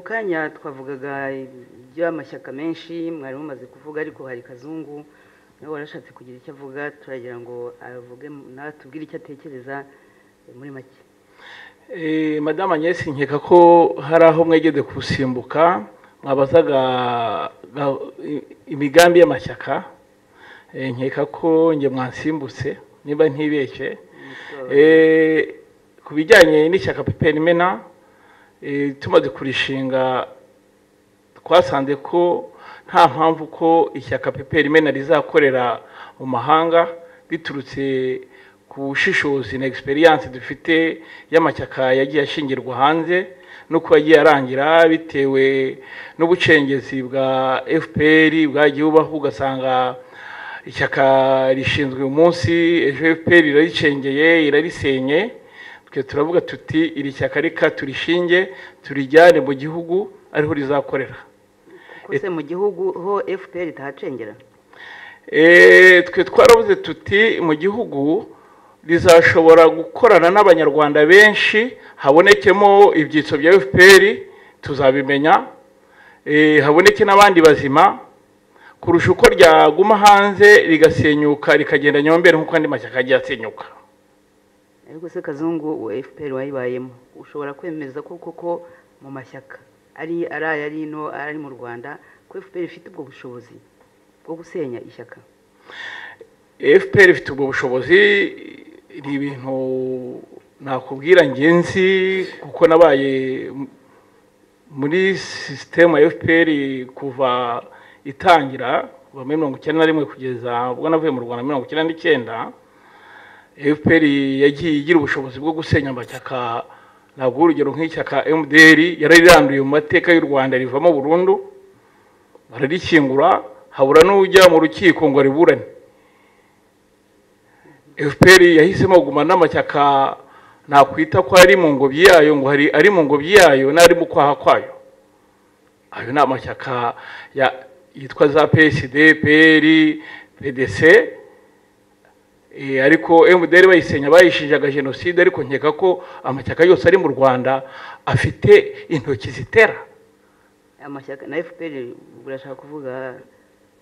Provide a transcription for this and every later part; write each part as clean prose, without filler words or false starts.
kanya twavugaga by'amashyaka menshi mwari mumaze kuvuga ariko hari Kazungu nawe warashatse kugira icyo avuga turagira ngo avuge natubwire icyo atekereza muri make. Madame Agnès nkeka ko hari aho mwegeze kusimbuka mwabazaga imigambi y'amashyaka nkeka ko nge mwansimbutse niba ntibeshye ku bijyanye n'ishyaka PPR tumaze kurishinga twasanze ko nta mpamvu ko ishyaka PPR rizakorera mu mahanga biturutse ku bushishozi na experience dufite y'amashyaka yagiye ashingirwa hanze no kuba yagiye arangira bitewe n'ubucengezi bwa FPR bwagiye bubaho ugasanga ishyaka rishinzwe umunsi ejo FPR iraricengeye irarisenye twe turavuga tuti iri shyaka reka turishinge turijyane mu gihugu ariho rizakorera. Kose mu gihugu ho FPR itahacengera twe twaravuze tuti mu gihugu rizashobora gukorana n'abanyarwanda benshi habonekemo ibyitso bya FPR tuzabimenya haboneke n'abandi bazima kurusha uko ryaguma hanze rigasenyuka rikagenda nyombere nk'uko andi mashyaka agiye asenyuka. Ariko se Kazungu FPR wayibayemo ushobora kwemeza ko koko mu mashyaka ari no ari mu Rwanda ko FPR ifite ubwo bushobozi bwo gusenya ishyaka? FPR ifite ubwo bushobozi ni ibintu nakubwira ngenzi kuko nabaye muri system ya FPR kuva itangira kuva muri 1991 kugeza ubwo navuye mu Rwanda 1999 FPR yagiye igira ubushobozi bwo gusenya amashyaka. Ntabwo urugero nk'ishyaka MDR yarariranduye mu mateka y'u Rwanda rivamo burundu bararikingura habura n'ujya mu rukiko ngo riburane. FPR yahisemo kugumana n'amashyaka nakwita ko ari mu ngobyi yayo ngo ari mu ngobyi yayo n'ari mu kwaha kwayo. Ayo ni amashyaka yitwa za PSD, PR, PDC ariko MDR bayisenya bayishinjaga genocide ariko nkeka ko amashyaka yose ari mu Rwanda afite intoki zitera. Amashyaka na FPR burashaka kuvuga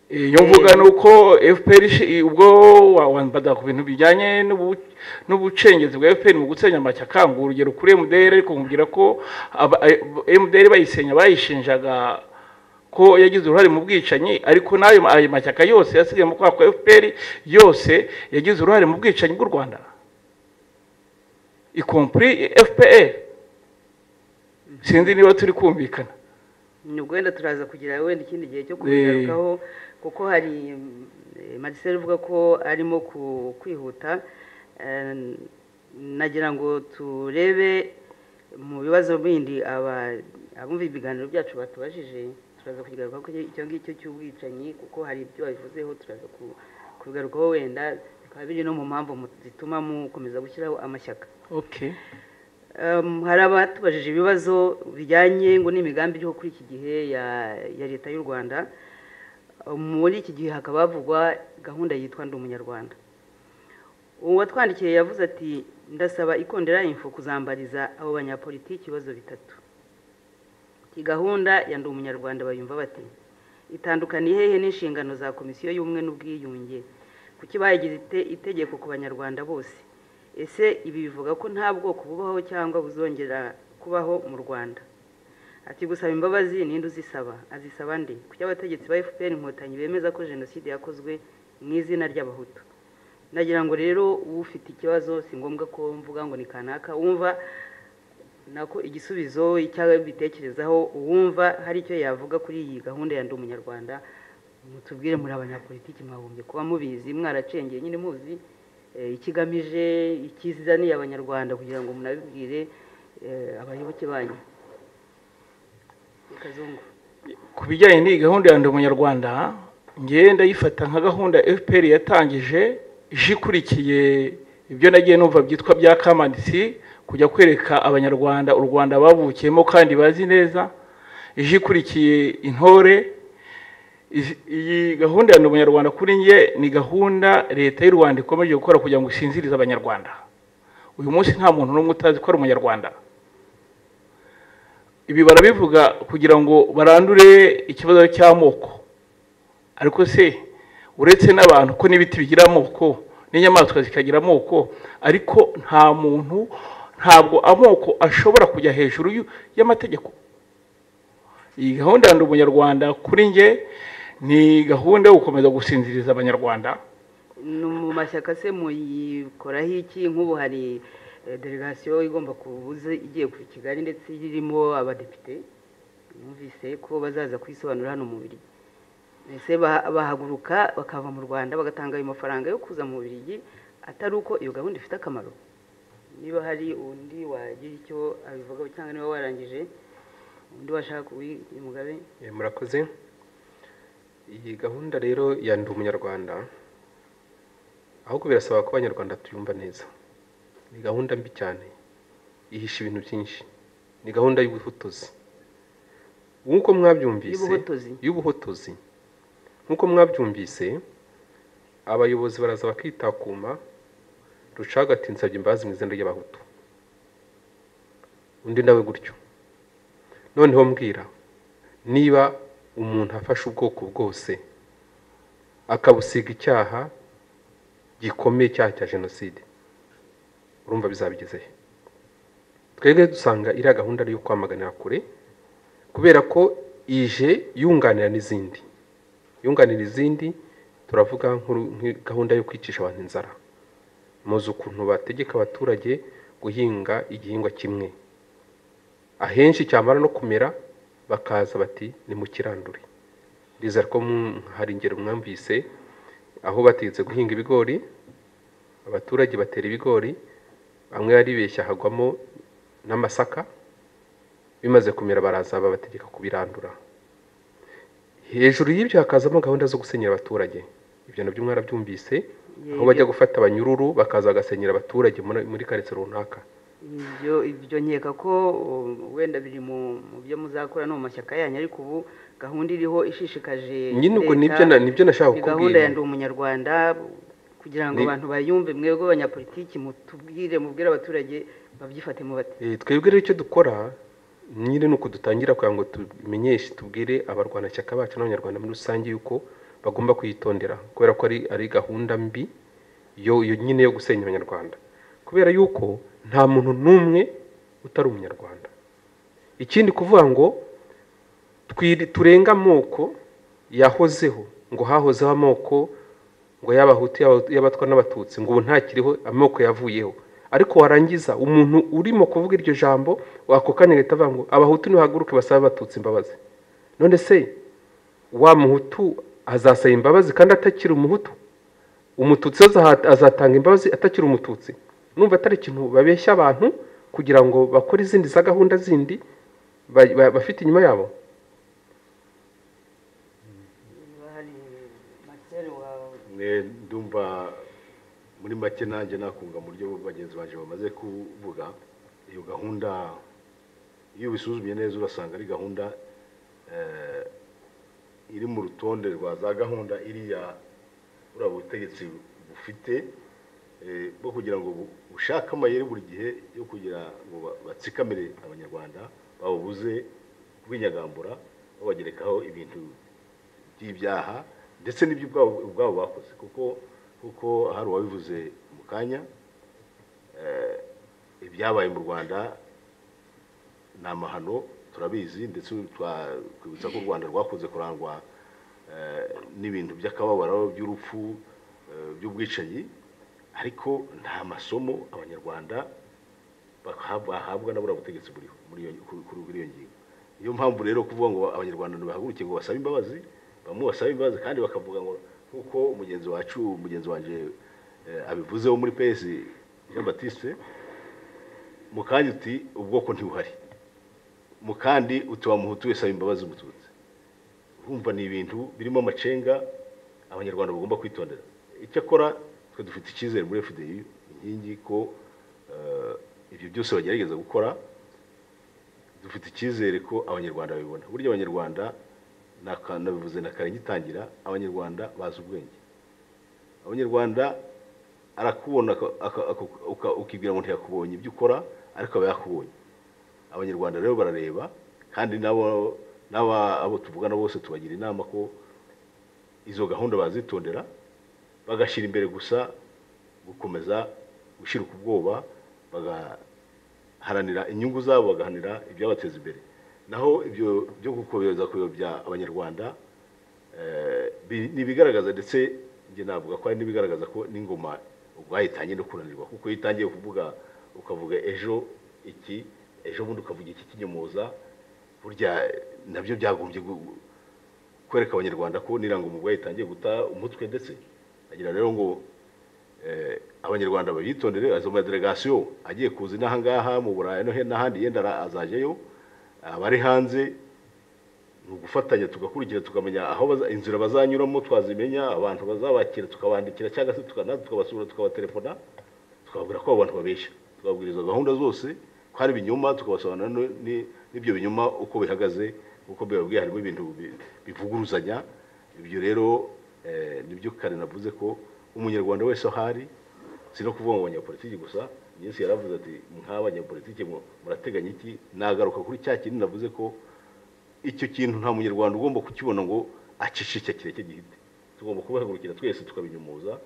iyo mvuga nuko FPR ubwo wambada ku bintu bijyanye n'ubucengezi bwa FPR mu gusenya amashyaka ngo urugero kuri MDR ariko nkubwira ko MDR bayisenya bayishinjaga ko yagize uruhare mu bwicanyi ariko nayo ayo mashyaka yose yasigaye mu kwa FPR yose yagize uruhare mu bwicanyi bw'u Rwanda y compris FPR. Sinzi niba turi kumvikana. Nubwo wenda turaza kugira wenda ikindi gihe cyo kugarukaho kuko hari Marcel uvuga ko arimo kwihuta nagira ngo turebe mu bibazo bindi abumva ibiganiro byacu batubajije turaza kugaruka ko icyo ngicyo cy'ubwicanyi kuko hari ibyo babivuzeho turaza kugarukaho wenda bikaba biri no mu mpamvu zituma mukomeza gushyiraho amashyaka. Okay. Hari abatubajije ibibazo bijyanye ngo n'imigambi yo kuri iki gihe ya leta y'u Rwanda. Muri iki gihe hakaba havugwa gahunda yitwa Ndi Umunyarwanda. Uwatwandikiye yavuze ati ndasaba Ikondera Info kuzambariza abo banyapolitiki ibibazo bitatu. Iki gahunda ya Ndi Umunyarwanda bayumva bati itandukaniye hehe n'inshingano za komisiyo y'ubumwe n'ubwiyunge kuki bayigize itegeko ku banyarwanda bose? Ese ibi bivuga ko nta bwoko bubaho cyangwa buzongera kubaho mu Rwanda? Ati gusaba imbabazi ninde uzisaba? Azisaba nde? Kuki abategetsi ba FPR inkotanyi bemeza ko genocide yakozwe mu izina ry'abahutu? Nagira ngo rero ufite ikibazo si ngombwa ko mvuga ngo ni kanaka wumva nako igisubizo icyawe bitekerezaho uwumva hari icyo yavuga kuri iyi gahunda ya Ndi Umunyarwanda mutubwire muri abanyapolitiki mwagombye kuba mubizi mwaracengeye nyine muzi ikigamije ikizaniye abanyarwanda kugira ngo munabibwire abayoboke banyu. Kazungu ku bijyanye n'iyi gahunda ya Ndi Umunyarwanda ngenda yifata nka gahunda FPR yatangije ikurikiye ibyo nagiye numva byitwa bya kamanisi kujya kwereka abanyarwanda u Rwanda bavukiyemo kandi bazi neza ikurikiye intore. Iyi gahunda ya Ndi Umunyarwanda kuri nge ni gahunda leta y'u Rwanda ikomeje gukora kugira ngo isinzirize abanyarwanda. Uyu munsi nta muntu n'umwe utazi ko ari umunyarwanda. Ibi barabivuga kugira ngo barandure ikibazo cy'amoko. Ariko se uretse n'abantu ko n'ibiti bigira amoko n'inyamaswa zikagira amoko, ariko ntabwo amoko ashobora kujya hejuru y'amategeko. Iyi gahunda ya Ndi Umunyarwanda kuri nge ni gahunda yo gukomeza gusinziriza abanyarwanda. Mu mashyaka se muyikoraho iki? Nk'ubu hari delegasiyo igomba kubuza igiye ku Kigali ndetse irimo abadepite, numvise ko bazaza kwisobanura hano mu Bubiligi. Ese bahaguruka bakava mu Rwanda bagatanga ayo mafaranga yo kuza mu Bubiligi atari uko iyo gahunda ifite akamaro? Niba hari undi wagira icyo abivugaho cyangwa niba warangije undi washaka uyu Mugabe. Murakoze. Iyi gahunda rero ya Ndi Umunyarwanda ahubwo birasaba ko abanyarwanda tuyumva neza. Ni gahunda mbi cyane, ihisha ibintu byinshi. Ni gahunda y'ubuhotozi. Nk'uko mwabyumvise, y'ubuhotozi. Nk'uko mwabyumvise, abayobozi baraza bakitakuma, Rucagati nsabye imbabazi mu izina ry'abahutu. Undi nawe gutyo. Noneho mbwira, niba umuntu afashe ubwoko bwose akabusiga icyaha gikomeye, icyaha cya jenoside, urumva bizabigeze he? Twebwe dusanga iriya gahunda ari yo kwamaganira kure, kubera ko ije yunganira n'izindi. Turavuga gahunda yo kwicisha abantu inzara. Muzi ukuntu bategeka abaturage guhinga igihingwa kimwe, ahenshi cyamara no kumera bakaza bati ni mu kirandure. Ndizera ko hari ingero mwumvise aho bategetse guhinga ibigori, abaturage batera ibigori, bamwe yaribeshya hagwamo n'amasaka, bimaze kumera baraza babategeka kubirandura. Hejuru y'ibyo hakazamo gahunda zo gusenyera abaturage. Ibyo nabyo mwarabyumvise, aho bajya gufata abanyururu bakaza bagasenyera abaturage muri karitsiye runaka. Ibyo nkeka ko wenda biri mu byo muzakora no mu mashyaka yanyu, ariko ubu gahunda iriho ishishikaje nyine ubwo nibyo nashaka kukubwira. Gahunda ya Ndi Umunyarwanda kugira ngo abantu bayumve, mwebwe abanyapolitiki mubwire abaturage babyifatemo bati. Twebwe rero icyo dukora nyine nuko dutangira kugira ngo tumenyeshe, tubwire abarwanashyaka bacu n'abanyarwanda muri rusange yuko bagomba kuyitondera, kubera ko ari gahunda mbi yo nyine yo gusenya abanyarwanda, kubera yuko nta muntu n'umwe utari umunyarwanda. Ikindi kuvuga ngo turenga amoko yahozeho, ngo hahozeho amoko ngo y'abahutu y'abatwa n'abatutsi, ngo ubu ntakiriho, amoko yavuyeho. Ariko warangiza umuntu urimo kuvuga iryo jambo wakokanya leta avuga ngo abahutu nihaguruke basabe abatutsi imbabazi. None se wa muhutu azasaba imbabazi kandi atakiri umuhutu? Umututsi azatanga imbabazi atakiri umututsi? Numva atari ikintu babeshya abantu kugira ngo bakore izindi za gahunda zindi bafite inyuma yabo. Ndumva muri make nanjye nakunga mu buryo bagenzi baje bamaze kuvuga. Iyo gahunda iyo bisuzumye neza urasanga ari gahunda iri mu rutonde rwa za gahunda iriya ubutegetsi bufite bwo kugira ngo ushake amayeri buri gihe yo kugira ngo batsikamire abanyarwanda, babuze kwinyagambura, babagerekaho ibintu by'ibyaha ndetse n'ibyo ubwabo bakoze. kuko hari uwabivuze mu kanya, ibyabaye mu Rwanda ni amahano turabizi, ndetse twibutsa ko u Rwanda rwakunze kurangwa n'ibintu by'akababaro, by'urupfu, by'ubwicanyi, ariko nta masomo abanyarwanda bahabwa na buriya butegetsi buriho kuri iyo ngingo. Niyo mpamvu rero kuvuga ngo abanyarwanda bahaguruke ngo basabe imbabazi, bamwe basabe imbabazi kandi bakavuga ngo nk'uko mugenzi wanje abivuze wo muri PS Jean Baptiste, mukandi uti ubwoko ntibuhari, mukandi uti wa muhutu wese imbabazi umututsi. Urumva ni ibintu birimo amacenga abanyarwanda bagomba kwitondera. Icyo akora twe dufite icyizere muri FDI inkingi ko ibyo byose bagerageza gukora, dufite icyizere ko abanyarwanda babibona. Burya abanyarwanda nabivuze na kare ngitangira, abanyarwanda bazi ubwenge. Abanyarwanda arakubona ukibwira ngo ntiyakubonye ibyo ukora, ariko aba yakubonye. Abanyarwanda rero barareba kandi abo tuvugana bose tubagira inama ko izo gahunda bazitondera bagashyira imbere gusa gukomeza gushira ku bwoba bagaharanira inyungu zabo bagahanira ibyabateza imbere naho ibyo byo gukomeza kuyobya abanyarwanda nibigaragaza ndetse nge navuga ko ari nibigaragaza ko n'ingoma ubwayitangiye no kunanirwa kuko yitangiye kuvuga ukavuga ejo bundi ukavuga iki kinyomoza burya nabyo byagombye kwereka abanyarwanda ko n'irangoma ubwayitangiye guta umutwe ndetse agira rero ngo abanyarwanda babitondere azo madelegation agiye kuza inahangaha mu Burayi no n'ahandi yenda azajeyo abari hanze nugufatanya tugakurikira tukamenya aho inzira bazanyuramo twazimenya abantu bazabakira tukabandikira cyangwa se tukabasura tukabatelefona tukababwira ko abantu babesha tukababwiriza gahunda zose ko hari binyuma tukabasobanura n'ibyo binyuma uko bihagaze uko bibabwiye harimo ibintu bivuguruzanya ibyo rero nibyo kare navuze ko umunyarwanda wese ahari si no kuvuga ngo abanyapolitiki gusa Yesu yaravuze ati nk'abanyapolitiki murateganya iki nagaruka kuri cya kintu navuze ko icyo kintu nta munyarwanda ugomba kukibona ngo acicike kireke gihite tugomba kubahagurukira twese tukabinyumuza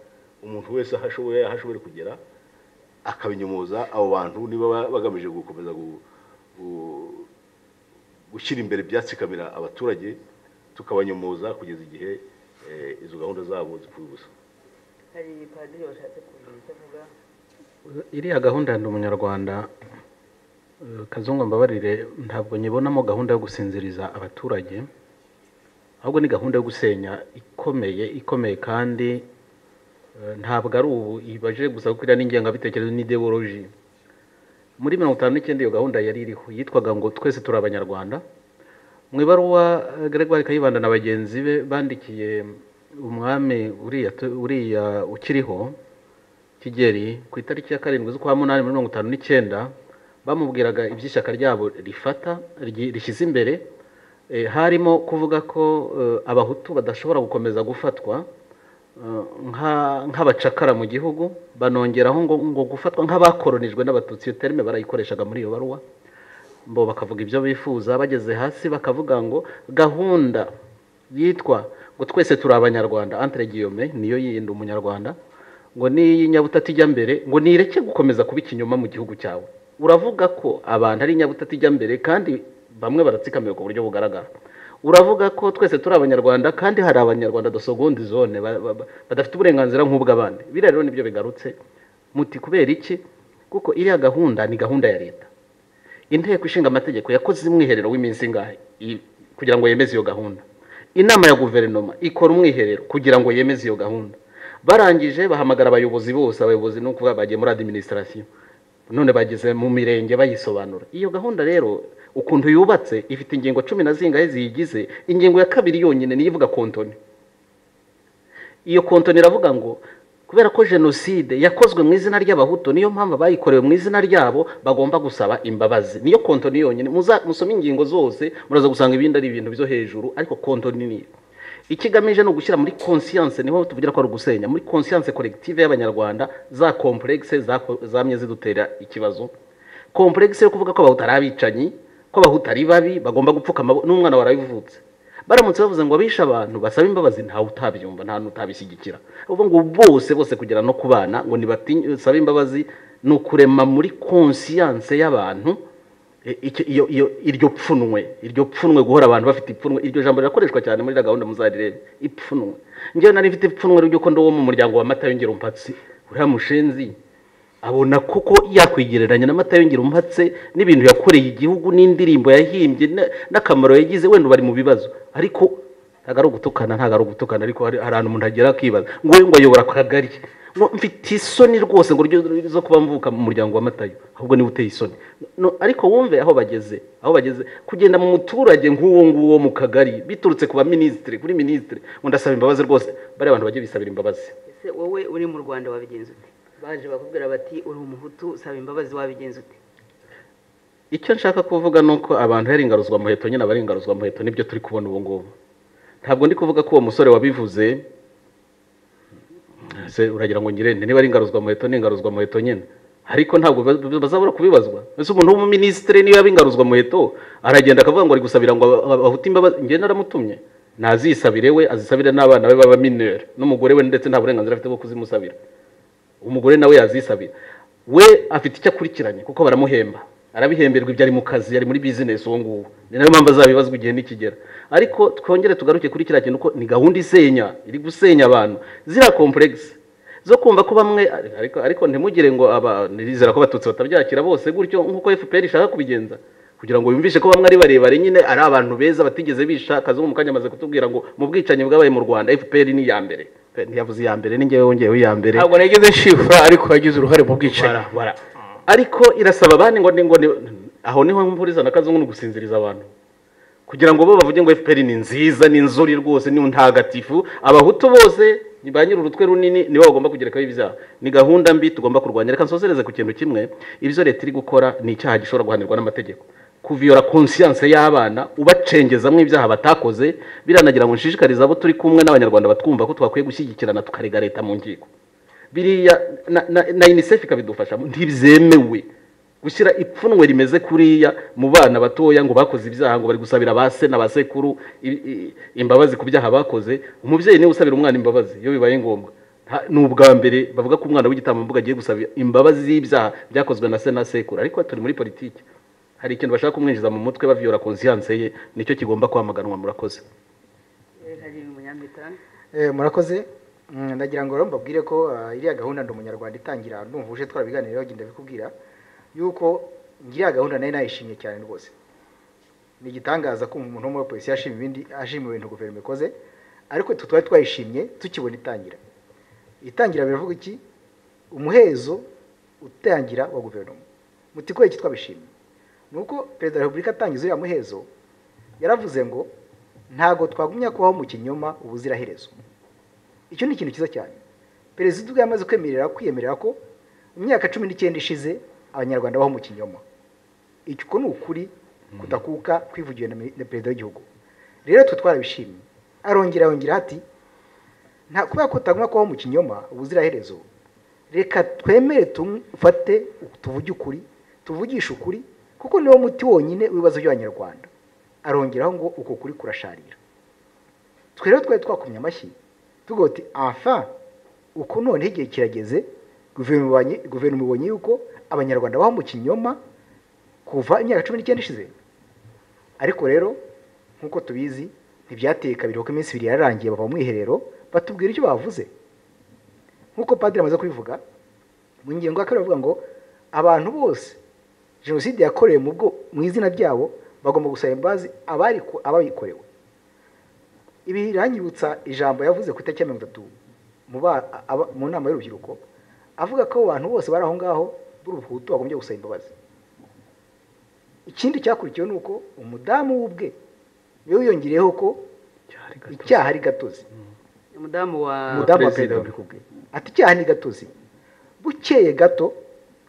umuntu wese ahashoboye kugera akabinyumuza abo bantu niba bagamije gukomeza gushyira imbere byatsikamira abaturage tukabanyumuza kugeza igihe izo gahunda zabo zipfuye ubusa hari padiri washatse kugira icyo avuga iriya gahunda ya ndi umunyarwanda Kazungu mbabarire ntabwo nyibonamo gahunda yo gusinziriza abaturage ahubwo ni gahunda yo gusenya ikomeye kandi ntabwo ari ubu ibaje gusa kuko iriya n'ingengabitekerezo n'ideoloji muri 59 iyo gahunda yari iriho yitwaga ngo twese turi abanyarwanda mu ibaruwa Gregoire Kayibanda na bagenzi be bandikiye umwami uriya ukiriho Kigeli ku itariki ya 7 z'ukwa 8 muri 59 bamubwiraga iby'ishyaka ryabo rishyize imbere harimo kuvuga ko abahutu badashobora gukomeza gufatwa nk'abacakara mu gihugu banongeraho ngo gufatwa nk'abakoronijwe n'abatutsi iyo terme barayikoreshaga muri iyo baruwa bo bakavuga ibyo bifuza bageze hasi bakavuga ngo gahunda yitwa ngo twese turi abanyarwanda entre guillemets niyo yindi umunyarwanda ngo ni nyabutatu ijya mbere ngo nireke gukomeza kuba ikinyoma mu gihugu cyawe uravuga ko abantu ari nyabutatu ijya mbere kandi bamwe baratsikamiye ku buryo bugaragara uravuga ko twese turi abanyarwanda kandi hari abanyarwanda de seconde zone badafite uburenganzira nk'ubw'abandi biriya rero nibyo bigarutse muti kubera iki kuko iriya gahunda ni gahunda ya leta inteko ishinga amategeko yakoze umwiherero w'iminsi ingahe kugira ngo yemeze iyo gahunda inama ya guverinoma ikora umwiherero kugira ngo yemeze iyo gahunda barangije bahamagara abayobozi bose abayobozi no kuvuga bagiye muri administration none bageze mu mirenge bayisobanura iyo gahunda rero ukuntu yubatse ifite ingingo 10 na zingahe ziyigize ingingo ya 2 yonyine niyo ivuga kontoni iyo kontoni iravuga ngo kubera ko genocide yakozwe mu izina ry'abahutu niyo mpamvu bayikorewe mu izina ryabo bagomba gusaba imbabazi niyo kontoni yonyine musome ingingo zose muraza gusanga ibindi ari ibintu byo hejuru ariko kontoni ni ikigamije no gushyira muri conscience niho tuvugira ko ari gusenya muri conscience collective y'abanyarwanda za complexe zamye zidutera ikibazo complexe yo kuvuga ko abahutu ari abicanyi ko abahutu ari babi bagomba gupfuka n'umwana warabivutse baramutse bavuze ngo abisha abantu basaba imbabazi ntawe utabyumva nta nutabishyigikira uvuga ngo bose kugera no kubana ngo nibatinye imbabazi no kurema muri conscience y'abantu iryo pfunwe guhora abantu bafite ipfunwe iryo jambo rirakoreshwa cyane muri gahunda muzarirebe ipfunwe ngewe nari mfite ipfunwe ry'uko ndo wo mu muryango wa Mata yongera umpatsi uriya mushenzi abona kuko yakwigereranya na Mata yongera umpatse n'ibintu yakoreye igihugu n'indirimbo yahimbye n'akamaro yagize wenda bari mu bibazo ariko ntago ari ugutukana ariko hari ahantu umuntu agera akibaza ngo ayobora akagari mfite isoni rwose ngo zo kuba mvuka mu muryango wa Matayo ahubwo ni uteye isoni ariko wumve aho bageze kugenda mu muturage nk'uwo nguwo mu kagari biturutse kuba ministre kuri ministre ngo ndasaba imbabazi rwose bari abantu bagiye bisabira imbabazi ese wowe uri mu Rwanda wabigenza ute baje bakubwira bati uri umuhutu usaba imbabazi wabigenza ute icyo nshaka kuvuga nuko abantu yaringaruzwa muheto nyine abaringaruzwa muheto nibyo turi kubona ubu ngubu ntabwo ndi kuvuga ko uwo musore wabivuze se uragira ngo ngirende niba ari ingaruzwa muheto n'ingaruzwa muheto nyine ariko ntabwo bazabura kubibazwa. Ese umuntu w'umuminisitiri niyo yabingaruzwa muheto aragenda akavuga ngo ari gusabira ngo abahuti imbabazi, njye naramutumye nazisabire we azisabire n'abana be baba mineur n'umugore we, ndetse nta burenganzira afite bwo kuzimusabira. Umugore nawe yazisabira, we afite icyo akurikiranye kuko baramuhemba, arabihemberwa, ibyo ari mu kazi, ari muri business uwo nguwo, ni nayo mpamvu azabibazwa igihe nikigera. Ariko twongere tugaruke kuri kiriya kintu ko ni gahunda isenya, iri gusenya abantu zira complex zo kumva ko bamwe, ariko ntimugire ngo nirizera ko abatutsi batabyakira bose gutyo nkuko FPR ishaka kubigenza, kugira ngo yumvishe ko bamwe ari barebare nyine ari abantu beza batigeze bisha. Kazungu mukanya amaze kutubwira ngo mu bwicanyi bwabaye mu Rwanda FPR ni ya mbere, ntiyavuze ya mbere, ningewe wongeyeho ya mbere, ntabwo nageze nshifura, ariko yagize uruhare mu bwicanyi. Ariko irasaba abandi ngo aho niho mpuriza na Kazungu gusinziriza abantu kugira ngo bo bavuge ngo FPR ni nziza, ni nzuri rwose, ni ntagatifu, abahutu bose banyira urutwe runini nibo bagomba kugerekaho ibyaha. Ni gahunda mbi tugomba kurwanya. Reka nsosereze ku kintu kimwe, ibyo leta iri gukora ni icyaha gishobora guhanirwa n'amategeko. Kuviyora conscience y'abana ubacengezamwe ibyaha batakoze, biranagira ngo nshishikariza abo turi kumwe n'abanyarwanda batwumva ko twakwiye gushyigikirana tukarega leta mu nkiko. Biriya na UNICEF ikabidufasha, ntibyemewe gushyira ipfunwe rimeze kuriya mu bana batoya ngo bakoze ibyaha ngo bari gusabira base na basekuru imbabazi ku byaha bakoze. Umubyeyi niwe usabira umwana imbabazi iyo bibaye ngombwa. Ni ubwa mbere bavuga ko umwana w'igitambambuga agiye gusabira imbabazi y'ibyaha byakozwe na se na sekuru. Ariko turi muri politiki, hari ikintu bashaka kumwinjiza mu mutwe baviyora conscience ye, nicyo kigomba kwamaganwa. Murakoze. Murakoze. Ndagira ngo mbabwire ko iriya gahunda ndi umunyarwanda itangira, ndumva uje twarabiganiraho genda bikubwira yuko ngiriya gahunda nayo nayishimye cyane rwose. Ni igitangaza ko umuntu wo muri polisi yashima ibintu guverinoma ikoze, ariko twari twayishimye tukibona itangira biravuga iki? Umuhezo utangira wa guverinoma. Mutiko iki twabishimye nuko Perezida wa Repubulika atangiza uriya muhezo yaravuze ngo ntago twagumya kubaho mu kinyoma ubuziraherezo. Icyo ni ikintu cyiza cyane. Perezida ubwo yamaze kwiyemerera ko mu myaka 19 ishize abanyarwanda baho mu kinyoma. Icyo ni ukuri kudakuka kwivugiye na Perezida w'igihugu. Rero twe twarabishimye. Arongera ati nta kuba ko tagumya kubaho mu kinyoma ubuziraherezo, reka twemere tumfate tuvuge ukuri, tuvugisha ukuri, kuko niwo muti wonyine w'ibibazo by'abanyarwanda. Arongeraho ngo uko kuri kurasharira. Twe rero twari twakumye amashyi tuvuga ati enfin uko none igihe kirageze, guverinoma ibonye yuko abanyarwanda baho mu kinyoma kuva imyaka 19 ishize. Ariko rero nkuko tubizi ntibyateye kabiri ko iminsi 2 yararangiye bava mu mwiherero batubwira icyo bavuze. Nkuko padiri amaze kubivuga mu ngingo ya 2 bavuga ngo abantu bose jenoside yakorewe mu izina ryabo bagomba gusaba imbabazi ababikorewe. Ibi ranyibutsa ijambo yavuze ku itariki ya 30 mu nama y'urubyiruko, avuga ko abantu bose bari aho ngaho b'uruhutu bagombye gusaba imbabazi. Ikindi cyakurikiyeho nuko umudamu w'ubwe yewe yongereyeho ko icyaha ari gatozi. Umudamu wa Perezida w'ubwe ati icyaha ni gatozi. Bukeye gato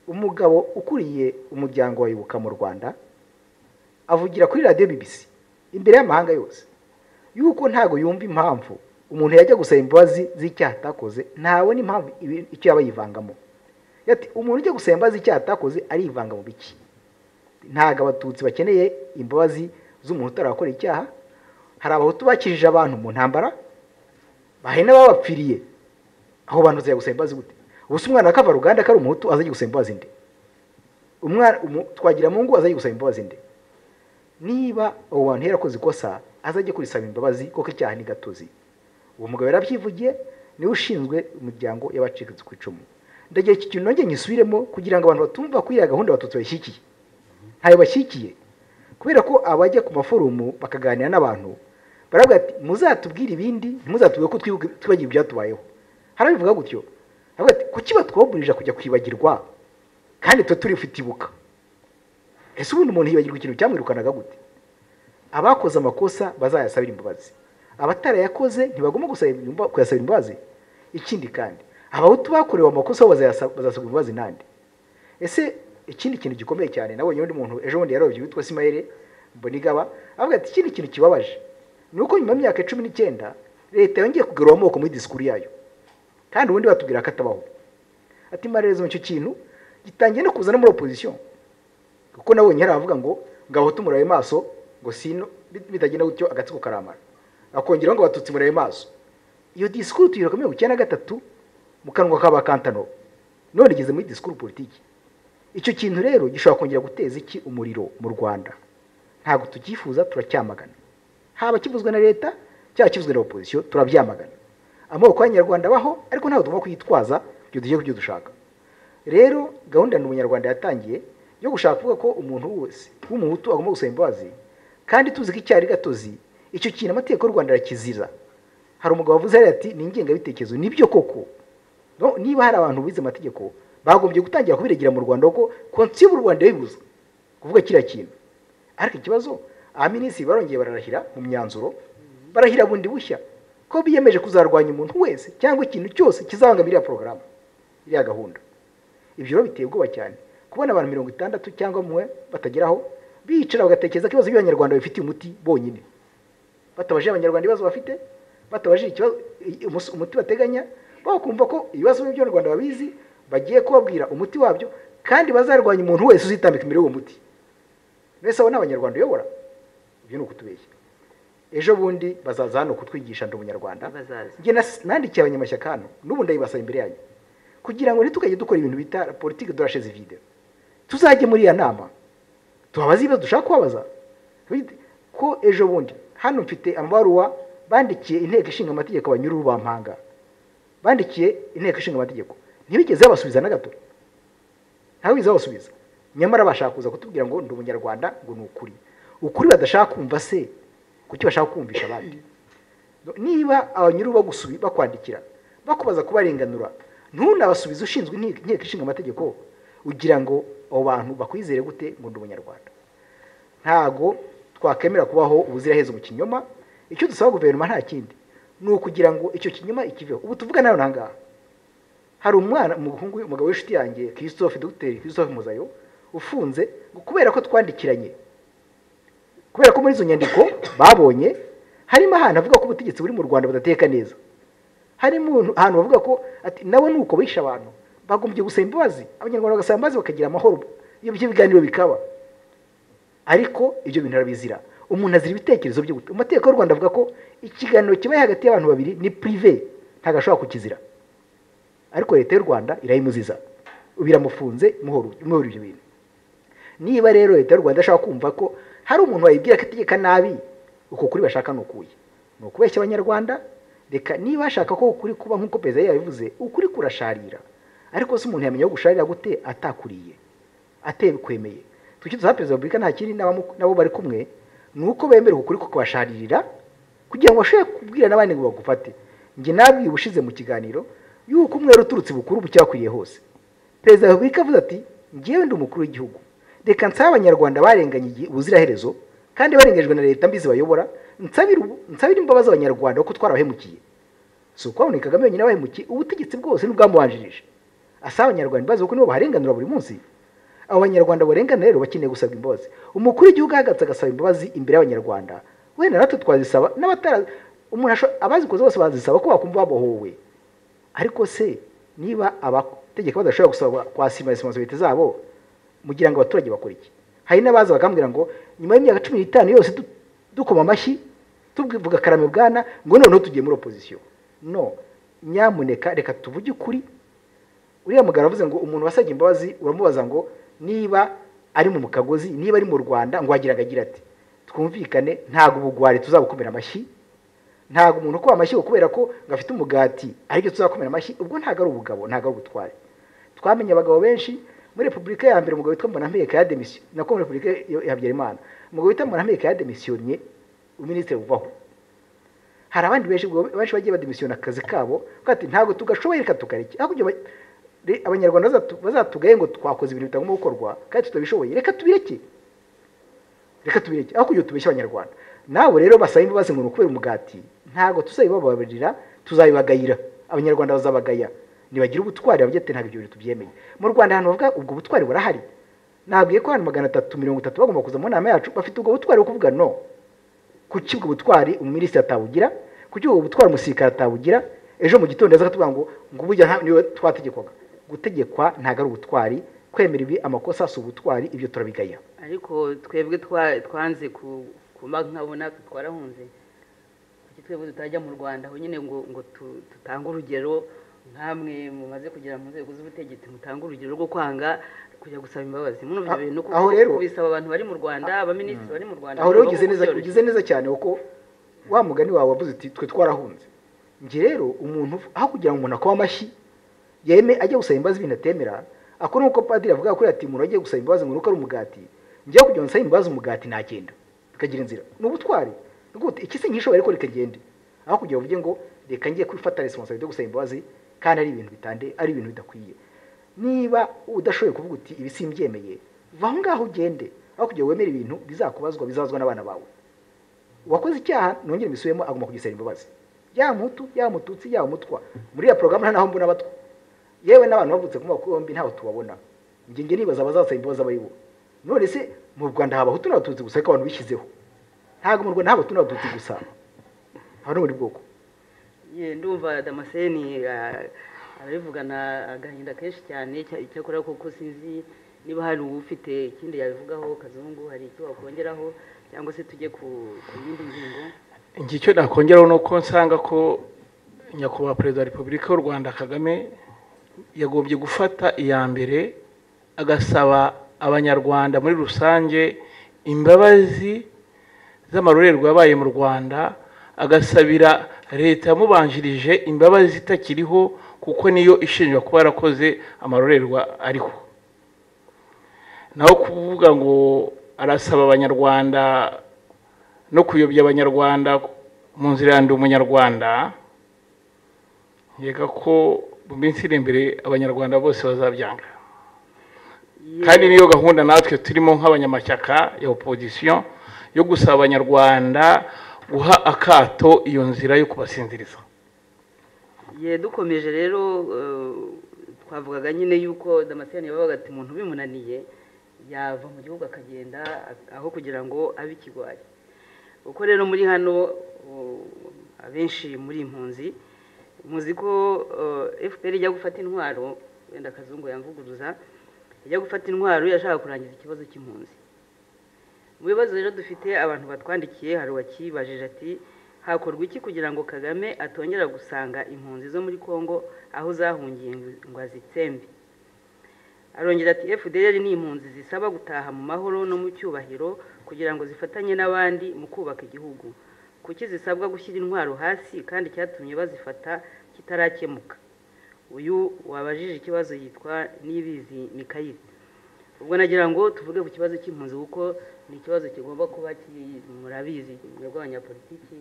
umugabo ukuriye umuryango wa Ibuka mu Rwanda avugira kuri radio BBC imbere y'amahanga yose yuko ntago yumva impamvu umuntu yajya gusaba imbabazi z'icyaha atakoze, ntawe n'impamvu icyo yaba yivangamo. Yati umuntu ujya gusaba imbabazi icyaha atakoze arivanga mu biki? Ntago abatutsi bakeneye imbabazi z'umuntu utarakora icyaha. Hari abahutu bakijije abantu mu ntambara, bahena babapfiriye, aho bantu zajya gusaba imbabazi gute? Ubusa umwana akava Ruganda kari umuhutu azaje gusaba imbabazi nde? Umwana twagira mu ngo azaje gusaba imbabazi nde? Niba abo bantu yarakoze ikosa azaje kurisaba imbabazi koko icyaha ni gatozi. Uwo mugabo yarabyivugiye, niwe ushinzwe umuryango y'abacitse ku icumu. Ndagiye iki kintu nongeye nyisubiremo kugira ngo abantu batumva ko iya gahunda abatutsi bayishyikiye. Ntayo bashyikiye, kubera ko abajya ku maforumu bakaganira n'abantu baravuga ati muzatubwira ibindi ntimuzatubwire ko twibagiye ibyatubayeho. Harabivuga gutyo, avuga ati kuki batwoburije kujya kwibagirwa kandi twe turifite Ibuka? Ese ubundi umuntu yibagirwa ikintu cyamwirukanaga gute? Abakoze amakosa bazayasabira imbabazi, abatarayakoze ntibagomba kuyasabira imbabazi. Ikindi kandi abahutu bakorewe amakosa bazasabira imbabazi nande? Ese ikindi kintu gikomeye cyane nabonye undi muntu ejo bundi yarovye witwa Simaire Mbonigaba avuga ati ikindi kintu kibabaje nuko nyuma y'imyaka 19 leta yongeye kugarura amoko muri disikuru yayo, kandi ubundi batubwira ko atabaho. Ati marezo icyo kintu gitangiye no kuza no muri opposition kuko nabonye hari abavuga ngo ngabo tumuraye maso ngo sino bitagenda gutyo agatsiko karamara akongeraho ngo batutsi muraye maso iyo discours tuyira kamwe cyana gatatu mu kanwa kaba kantano none igeze muri discours politique icyo kintu rero gishobora kongera guteza iki umuriro mu Rwanda ntago tukifuza turacyamagana haba kivuzwe na leta cyangwa kivuzwe na opposition turabyamagana amoko y'Abanyarwanda baho ariko ntago tugomba kwitwaza ibyo tugiye kubyo dushaka rero gahunda n'umunyarwanda yatangiye yo gushaka kuvuga ko umuntu wese w'umuhutu agomba gusaba imbabazi kandi tuzi ko icyari gatozi icyo kintu amategeko y'u Rwanda arakizira hari umugabo wavuze ati ni ingengabitekerezo nibyo koko niba hari abantu bize amategeko bagombye gutangira kubiregera mu Rwanda ko konsiyo y'u Rwanda yibuza kuvuga kiriya kintu ariko ikibazo abaminisitiri barongeye bararahira mu myanzuro barahira bundi bushya ko biyemeje kuzarwanya umuntu wese cyangwa ikintu cyose kizabangamira porogaramu iriya gahunda ibyo rero biteye ubwoba cyane kubona abantu 60 cyangwa mwe batageraho bicara bagatekereza ko ibibazo by'Abanyarwanda bifitiye umuti bonyine batabaje Abanyarwanda ibibazo bafite batabaje ikibazo umuti bateganya bakumva ko ibibazo by'Abanyarwanda babizi bagiye kubabwira umuti wabyo kandi bazarwanya umuntu wese uzitambika imbere y'uwo muti mbese abo n'Abanyarwanda uyobora ibyo ni ukutubeshya ejo bundi bazaza hano kutwigisha ndi Umunyarwanda nge nandikiye abanyamashyaka hano n'ubu ndayibasaba imbere yanyu kugira ngo ntitukajye dukora ibintu bita politique de la chaise vide tuzajye muri ya nama tuhabaza ibibazo dushaka kubabaza ko ejo bundi hano mfite amabaruwa bandikiye inteko ishinga amategeko abanyururu bampanga bandikiye inteko ishinga amategeko ntibigeze babasubiza na gato ntawe biza basubiza nyamara bashaka kuza kutubwira ngo ndi Umunyarwanda ngo ni ukuri badashaka kumva se kuki bashaka kumvisha abandi niba abanyururu bagusubi bakwandikira bakubaza kubarenganura ntunabasubize ushinzwe inteko ishinga amategeko ugira ngo abo bantu bakwizere gute ngo ndi Umunyarwanda ntago twakemera kubaho ubuzirahezo mu kinyoma icyo dusaba guverinoma nta kindi ni ukugira ngo icyo kinyoma ikiveho ubu tuvuga nayo nangaha hari umugabo w'inshuti yanjye Dr Christophe Muzayo ufunze kubera ko twandikiranye kubera ko muri izo nyandiko babonye harimo ahantu avuga ko ubutegetsi buri mu Rwanda budateka neza harimo ahantu bavuga ko ati nabo nuko bisha abantu bagombye gusaba imbabazi Abanyarwanda bagasaba imbabazi bakagira amahoro iyo biganiro bikaba ariko ibyo bintu arabizira umuntu azira ibitekerezo byo gute amategeko y'u Rwanda avuga ko ikiganiro kibaye hagati y'abantu babiri ni privé ntagashobora kukizira ariko leta y'u Rwanda irayimuziza biramufunze muhoro ibyo bintu niba rero leta y'u Rwanda ashaka kumva ko hari umuntu wayibwira ko ategeka nabi uko kuri bashaka no kuye no kubeshya Abanyarwanda reka niba ashaka ko ukuri kuba nkuko perezida yabivuze ukuri kurasharira ariko se umuntu yamenya gusharira gute atakuriye atebikwemeye tukizo za perezida Republika nta kindi nabo bari kumwe nuko bemera ukuri ko kubasharirira kugira ngo bashobore kubwira n'abandi ngo bagufate nge nabwiye ubushize mu kiganiro yuko umwero uturutse bukuru bucyakwiye hose perezida Republika avuze ati ngiye ndi umukuru w'igihugu reka nsaba Abanyarwanda barenganye ubuziraherezo kandi barengejwe na leta mbizi bayobora nsabira imbabazi Abanyarwanda ko twarabahemukiye so kwaboneka Kagame wenyine abahemukiye ubutegetsi bwose n'ubwamubanjirije asaba Abanyarwanda imbabazi kuko nibo barenganura buri munsi abo Banyarwanda barengana rero bakeneye gusaba imbabazi umukuru w'igihugu ahagatse agasaba imbabazi imbere y'Abanyarwanda wenda natwe twazisaba n'abatara umuntu abazikoze bose bazisaba ko bakumva babohowe ariko se niba abategeka badashobora gusaba kwasima responsibility zabo mugira ngo abaturage bakora iki hari n'abaza bakambwira ngo nyuma y'imyaka 15 yose dukoma amashyi tuvuga karame bwana ngo noneho tugiye muri opposition no nyamuneka reka tuvuge ukuri uriya mugara avuze ngo umuntu wasabye imbabazi uramubaza ngo niba ari mu mukagozi niba ari mu Rwanda ngo agira ati twumvikane ntago ubugwari tuzabukomera amashyi ntago umuntu ko amashyi kubera ko ngafite umugati ariko tuzakomera amashyi ubwo ntago ari ubugabo ntago ari ubutware twamenye abagabo benshi muri Republika ya mbere umugabo witwa Mbonampiga ya demission nako muri Republika ya Habyarimana umugabo witwa Mbonampiga ya demissionye uministre uvaho hari abandi benshi bagiye bademisiona akazi kabo kati ntago tugashoboye reka tukareke ahubwo Abanyarwanda bazatugaye ngo twakoze ibintu bitagomba gukorwa kandi tutabishoboye reka tubireke aho kujya tubeshya Abanyarwanda nawe rero basaba imbabazi ngo ukubera umugati ntago tuzayibababarira tuzayibagayira Abanyarwanda bazabagaya nibagira ubutwari abagete ntago ibyo bintu tubyemeye mu Rwanda hano bavuga ubwo butwari burahari nabwiye ko hano 330 bagomba kuza mu nama yacu bafite ubwo butwari kuvuga no kuki ubwo butwari umuminisitiri atabugira kuki ubwo butwari umusirikare atabugira ejo mu gitondo yaza kutuvuga ngo ubujya niwe twategekwaga gutegekwa ntago ari ubutwari kwemera ibi amakosa si ubutwari, ibyo turabigaya. ariko twebwe twanze kuba nkabona twarahunze, kuki twebwe tutajya mu Rwanda aho nyine ngo tutange urugero, nkamwe mumaze kugera mu nzego z'ubutegetsi mutange urugero rwo kwanga kujya gusaba imbabazi. Muno ibyo bintu kuko bisaba abantu bari mu Rwanda, abaminisitiri bari mu Rwanda. Aho rero ugize neza cyane uko wa mugani wawe wavuze uti twe twarahunze. Nge rero umuntu aho kugira ngo umuntu akoma amashyi yeme ajye gusaba imbabazi ibintu atemera, ako nuko padiri avuga kuri ati umuntu agiye gusaba imbabazi ngo nuko ari umugati, ngiye kugira ngo nsaba imbabazi umugati nagenda tukagira inzira. N'ubutwari gute iki se ngishoboye ariko reka ngende, aho kugira uvuge ngo reka ngiye kwifata responsibility yo gusaba imbabazi kandi ari ibintu bitande, ari ibintu bidakwiye. Niba udashoboye kuvuga uti ibi simbyemeye, va ngaho ugende, aho kugira wemera ibintu bizakubazwa bizazwa n'abana bawe. Wakoze icyaha nongere misubiyemo agomba kugisera imbabazi, ya mutu ya mututsi ya umutwa. Muri ya program nta naho mbona abatwa, yewe n'abantu bavutse kuma kombi ntaho tubabona. Nge nibaza abazasaba imbabazi abayibo. None se mu Rwanda haba hutu n'abatutsi gusa ko abantu bishyizeho, ntago mu Rwanda haba hutu n'abatutsi gusa, hano muri bwoko. Ndumva Damascene arivugana agahinda kenshi cyane, cyakora kuko sinzi niba hari ufite ikindi yabivugaho. Kazungu, hari icyo wakongeraho cyangwa se tujye ku yindi ngingo? Icyo nakongeraho ni uko nsanga ko nyakubahwa perezida wa repubulika y'u Rwanda Kagame yagombye gufata iya mbere agasaba abanyarwanda muri rusange imbabazi z'amarorerwa yabaye mu Rwanda, agasabira leta yamubanjirije imbabazi itakiriho kuko niyo ishinjwa kuba yarakoze amarorerwa ariho. Naho kuvuga ngo arasaba abanyarwanda no kuyobya abanyarwanda mu nzira ya ndi umunyarwanda, yega ko mu minsi iri imbere abanyarwanda bose bazabyanga. Kandi niyo gahunda natwe turimo nk'abanyamashyaka ya opposition yo gusaba abanyarwanda guha akato iyo nzira yo kubasinziriza. Dukomeje rero twavugaga nyine yuko Damascene yabaga ati umuntu bimunaniye yava mu gihugu akagenda aho kugira ngo abe ikigwari. Uko rero muri hano abenshi muri impunzi muzi ko FPR ijya gufata intwaro, wenda Kazungu yamvuguruza, ijya gufata intwaro yashaka kurangiza ikibazo cy'impunzi. Mu bibazo rero dufite abantu batwandikiye, hari wakibajije ati hakorwa iki kugira ngo Kagame atongera gusanga impunzi zo muri Kongo aho zahungiye ngo azitsembe. Arongera ati FDL ni impunzi zisaba gutaha mu mahoro no mu cyubahiro kugira ngo zifatanye n'abandi mu kubaka igihugu. Kuki zisabwa gushyira intwaro hasi kandi cyatumye bazifata kitarakemuka? Uyu wabajije ikibazo yitwa Nibizi Mikayire. Ubwo nagira ngo tuvuge ku kibazo cy'impunzi kuko ni ikibazo kigomba kuba murabizi mwebwe abanyapolitiki,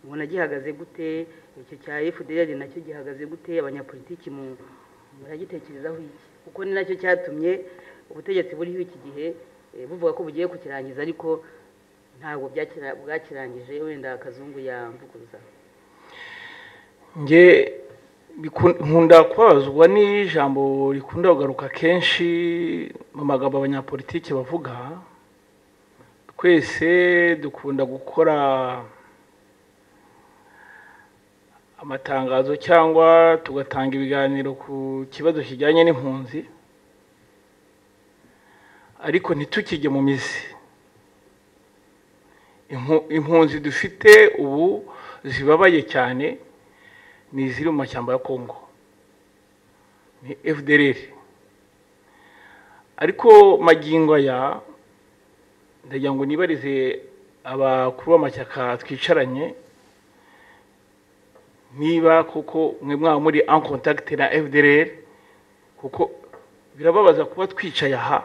ubona gihagaze gute, icyo cya FDL nacyo gihagaze gute, abanyapolitiki muragitekerezaho iki? Kuko ni nacyo cyatumye ubutegetsi buriho iki gihe buvuga ko bugiye kukirangiza ariko ntabwo bwakirangije. Wenda Kazungu yamvuguruza. Nge nkunda kubabazwa n'ijambo rikunda kugaruka kenshi mu magambo abanyapolitiki bavuga. Twese dukunda gukora amatangazo cyangwa tugatanga ibiganiro ku kibazo kijyanye n'impunzi, ariko ntitukijye mu mizi. Impunzi dufite ubu zibabaye cyane ni iziri mu mashyamba ya Kongo, ni FDLR. Ariko magingo aya ndagira ngo nibarize abakuru b'amashyaka twicaranye niba kuko mwe mwaba muri en contact na FDLR, kuko birababaza kuba twicaye aha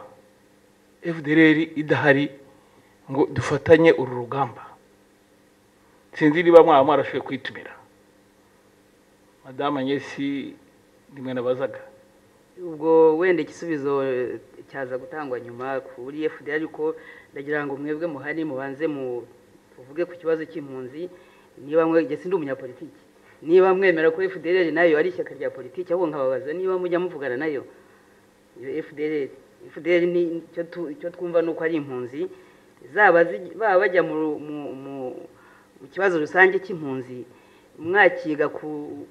FDLR idahari ngo dufatanye uru rugamba. Sinzi niba mwaba mwarashoboye kwitumira. Madame Nyesi nimwe nabazaga. Ubwo wenda igisubizo cyaza gutangwa nyuma kuri FDLR, ariko ndagira ngo mwebwe muhari mubanze tuvuge ku kibazo cy'impunzi. Niba mwege sindi umunyapolitiki, niba mwemera ko FDLR nayo ari ishyaka rya politiki, ahubwo nkababaza niba mujya muvugana nayo iyo FDLR ni icyo twumva nuko ari impunzi baba bajya mu kibazo rusange cy'impunzi, mwakiga ku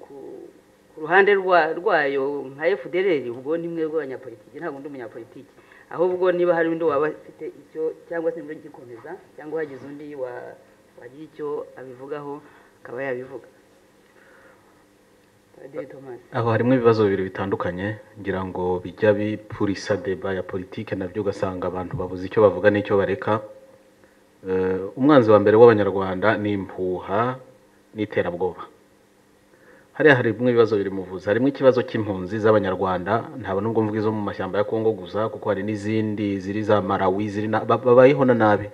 ku ruhande rwayo nka FDLR ubwo ni mwe bw'abanyapolitiki ntabwo ndi umunyapolitiki ahubwo niba hari undi waba afite icyo cyangwa se undi gikomeza cyangwa hagize undi wagira icyo abivugaho akaba yabivuga. aho harimo ibibazo bibiri bitandukanye ngira ngo bijya bipurisa deba ya politike nabyo ugasanga abantu babuze icyo bavuga n'icyo bareka. Umwanzi wa mbere w'abanyarwanda ni impuha n'iterabwoba. Hariya harimo ibibazo biri muvuza, harimo ikibazo cy'impunzi z'abanyarwanda, ntabwo nubwo mvuga izo mu mashyamba ya Kongo gusa kuko hari n'izindi ziri za Malawi ziri babayeho na nabi.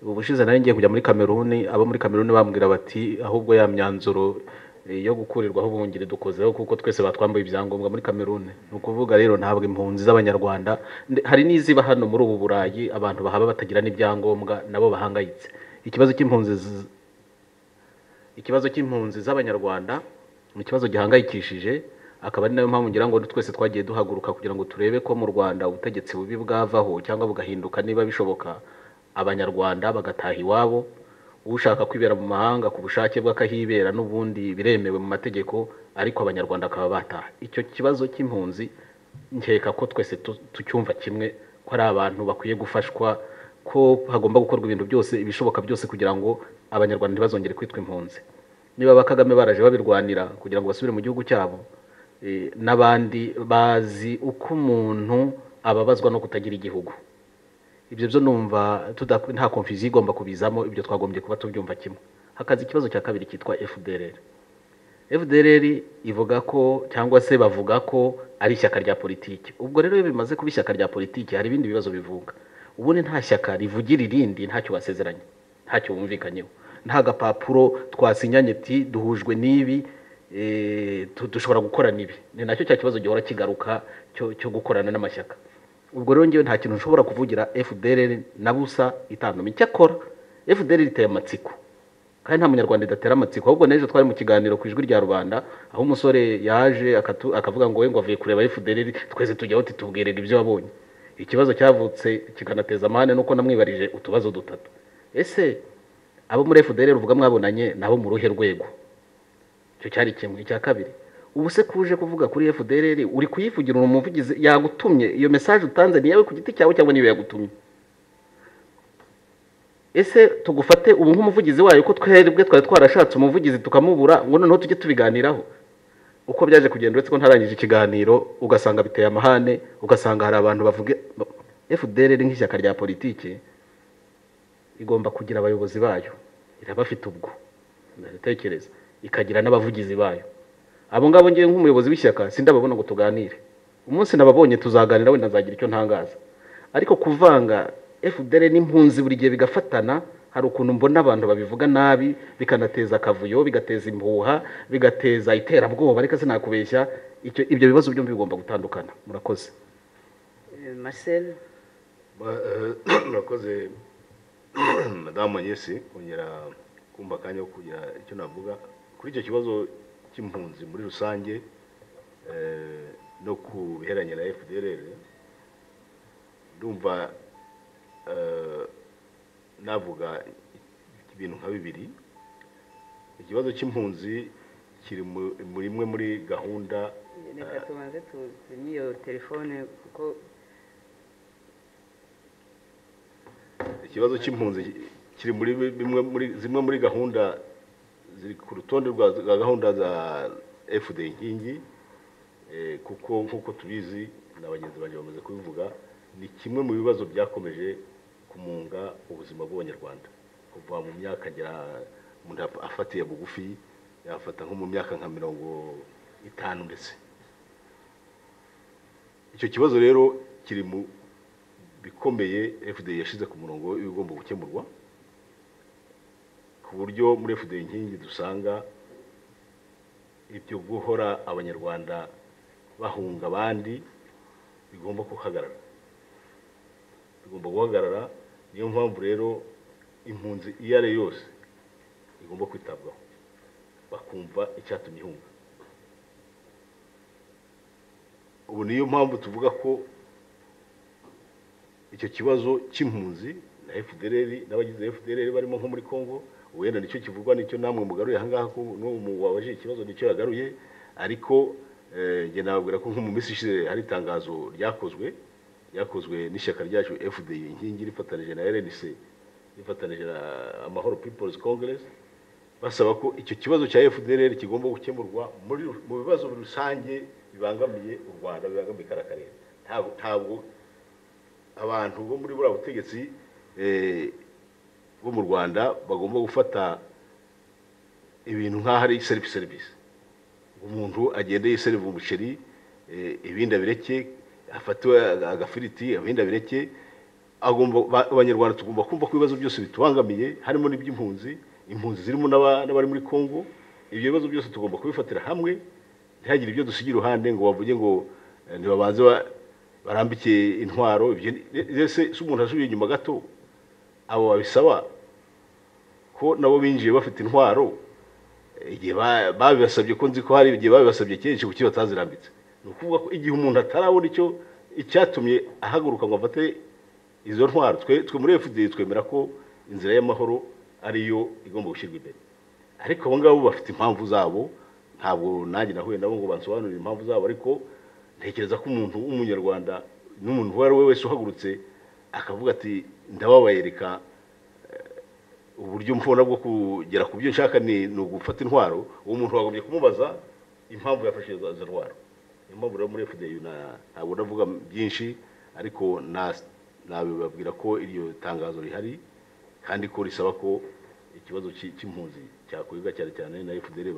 Ubushize nari ngiye kujya muri Kameruni, abo muri Kameruni bambwira bati ahubwo ya myanzuro yo gukurirwaho ubuhungiro dukozeho kuko twese batwambaye ibyangombwa muri Kameruni. Ni ukuvuga rero ntabwo impunzi z'abanyarwanda, hari n'iziba hano muri ubu Burayi abantu bahaba batagira n'ibyangombwa nabo bahangayitse. Ikibazo cy'impunzi z'abanyarwanda ni ikibazo gihangayikishije, akaba ari nayo mpamvu ngira ngo twese twagiye duhaguruka kugira ngo turebe ko mu Rwanda ubutegetsi bubi bwavaho cyangwa bugahinduka niba bishoboka, abanyarwanda bagataha iwabo. Ushaka kwibera mu mahanga ku bushake bw'akahibera n'ubundi biremewe mu mategeko, ariko abanyarwanda akaba bataha. Icyo kibazo cy'impunzi nkeka ko twese tucyumva kimwe, ko ari abantu bakwiye gufashwa, ko hagomba gukorwa ibintu byose ibishoboka byose kugira ngo abanyarwanda ntibazongere kwitwa impunzi. Niba bakagame baraje babirwanira kugira ngo basubire mu gihugu cyabo, n'abandi bazi uko umuntu ababazwa no kutagira igihugu. Ibyo byo numva nta confusion igomba kubizamo, ibyo twagombye kuba tubyumva kimwe. Hakaza ikibazo cya kabiri cyitwa FDLR. FDLR ivuga ko cyangwa se bavuga ko ari ishyaka rya politiki. Ubwo rero iyo bimaze kuba ishyaka rya politiki hari ibindi bibazo bivuga. Ubundi nta shyaka rivugira irindi ntacyo basezeranye, ntacyo bumvikanyeho, nta gapapuro twasinyanye ati duhujwe n'ibi dushobora gukorana ibi. Ni nacyo cya kibazo gihora kigaruka cyo gukorana n'amashyaka. Ubwo rero ngewe nta kintu nshobora kuvugira FDLR na busa itandukanye. Icyakora FDLR iteye amatsiko, kandi nta munyarwanda idatera amatsiko. Ahubwo n'ejo twari mu kiganiro ku Ijwi rya Rubanda, aho umusore yaje akavuga ngo we ngo avuye kureba FDLR, twese tujyaho titubwirega ibyo wabonye. Ikibazo cyavutse kikanateza amahane nuko namwibarije utubazo dutatu. Ese abo muri FDLR uvuga mwabonanye nabo mu ruhe rwego? Icyo cyari kimwe. Icya kabiri, ubu se kuje kuvuga kuri FDLR uri kuyivugira umuvugizi yagutumye, iyo message utanze ni yawe ku giti cyawe cyangwa niyo yagutumye? Ese tugufate ubu nk'umuvugizi wayo ko twebwe twari twarashatse umuvugizi tukamubura, ngo noneho tujye tubiganiraho? Uko byaje kugenda uretse ko ntarangije ikiganiro ugasanga biteye amahane, ugasanga hari abantu bavuga FDLR nk'ishyaka rya politiki igomba kugira abayobozi bayo, irabafite ubwo ndatekereza, ikagira n'abavugizi bayo. Abo ngabo ngiye nk'umuyobozi w'ishyaka sindababona ngo tuganire. Umunsi nababonye tuzaganira, wenda nzagira icyo ntangaza. Ariko kuvanga FDLR n'impunzi buri gihe bigafatana, hari ukuntu mbona abantu babivuga nabi, bikanateza akavuyo, bigateza impuha, bigateza iterabwoba. Ariko sinakubeshya, ibyo bibazo byombi bigomba gutandukana. Murakoze. Marcel. Murakoze Madame Agnès kongera kumva kanya ko kugira icyo navuga kuri icyo kibazo cy'impunzi muri rusange no ku biheranye na FDLR. Ndumva navuga ibintu nka bibiri. Ikibazo cy'impunzi kiri muri imwe muri gahunda. Reka tubanze tuzimye iyo telefone kuko ikibazo cy'impunzi kiri muri zimwe muri gahunda ziri ku rutonde rwa gahunda za FD inkingi, kuko nk'uko tubizi n'abagenzi banjye bamaze kubivuga, ni kimwe mu bibazo byakomeje kumunga ubuzima bw'abanyarwanda kuva mu myaka umuntu afatiye bugufi, yafata nko mu myaka nka 50 ndetse. Icyo kibazo rero kiri mu bikomeye FD yashize ku murongo ibigomba gukemurwa, ku buryo muri FD inkingi dusanga ibyo guhora abanyarwanda bahunga abandi bigomba guhagarara. Niyo mpamvu rero impunzi iyo ari yose igomba kwitabwaho, bakumva icyatumye ihunga. Ubu niyo mpamvu tuvuga ko icyo kibazo cy'impunzi na FDLR n'abagize FDLR barimo nko muri Kongo, wenda nicyo kivugwa, nicyo namwe mugaruye aha ngaha ko no mu wabaje ikibazo nicyo yagaruye. Ariko njye nababwira ko nko mu minsi ishize hari itangazo ryakozwe n'ishyaka ryacu FDI inkingi rifatanije na RNC rifatanije na Amahoro People's Congress basaba ko icyo kibazo cya FDLR kigomba gukemurwa mu bibazo rusange bibangamiye u Rwanda bibangamiye karakarere ntabwo abantu bo muri buriya butegetsi bo mu Rwanda bagomba gufata ibintu nk'aho ari self service umuntu agende yiseriva umuceri ibindi abireke afatiwe agafiriti ibindi abireke abanyarwanda tugomba kumva ko ibibazo byose bitubangamiye harimo n'iby'impunzi impunzi zirimo n'abari muri Kongo ibyo bibazo byose tugomba kubifatira hamwe ntihagire ibyo dusigira iruhande ngo bavuge ngo ntibabanze barambike intwaro ese si umuntu asubiye inyuma gato abo babisaba ko nabo binjiye bafite intwaro igihe babibasabye ko nzi ko hari igihe babibasabye kenshi kuki batazirambitse ni ukuvuga ko igihe umuntu atarabona icyatumye ahaguruka ngo afate izo ntwaro twe muri FDI twemera ko inzira y'amahoro ariyo igomba gushyirwa imbere ariko abo ngabo bafite impamvu zabo ntabwo nanjye nahuye nabo ngo bansobanurire impamvu zabo ariko ntekereza ko umuntu w'umunyarwanda n'umuntu uwo ari we wese uhagurutse akavuga ati ndababayereka uburyo mbona bwo kugera ku byo nshaka ni ugufata intwaro uwo muntu wagombye kumubaza impamvu yafashe izo ntwaro niyo mpamvu rero muri FDI ntabwo ndavuga byinshi ariko nabibabwira ko iryo tangazo rihari kandi ko risaba ko ikibazo cy'impunzi cyakwibwa cyane cyane na FDL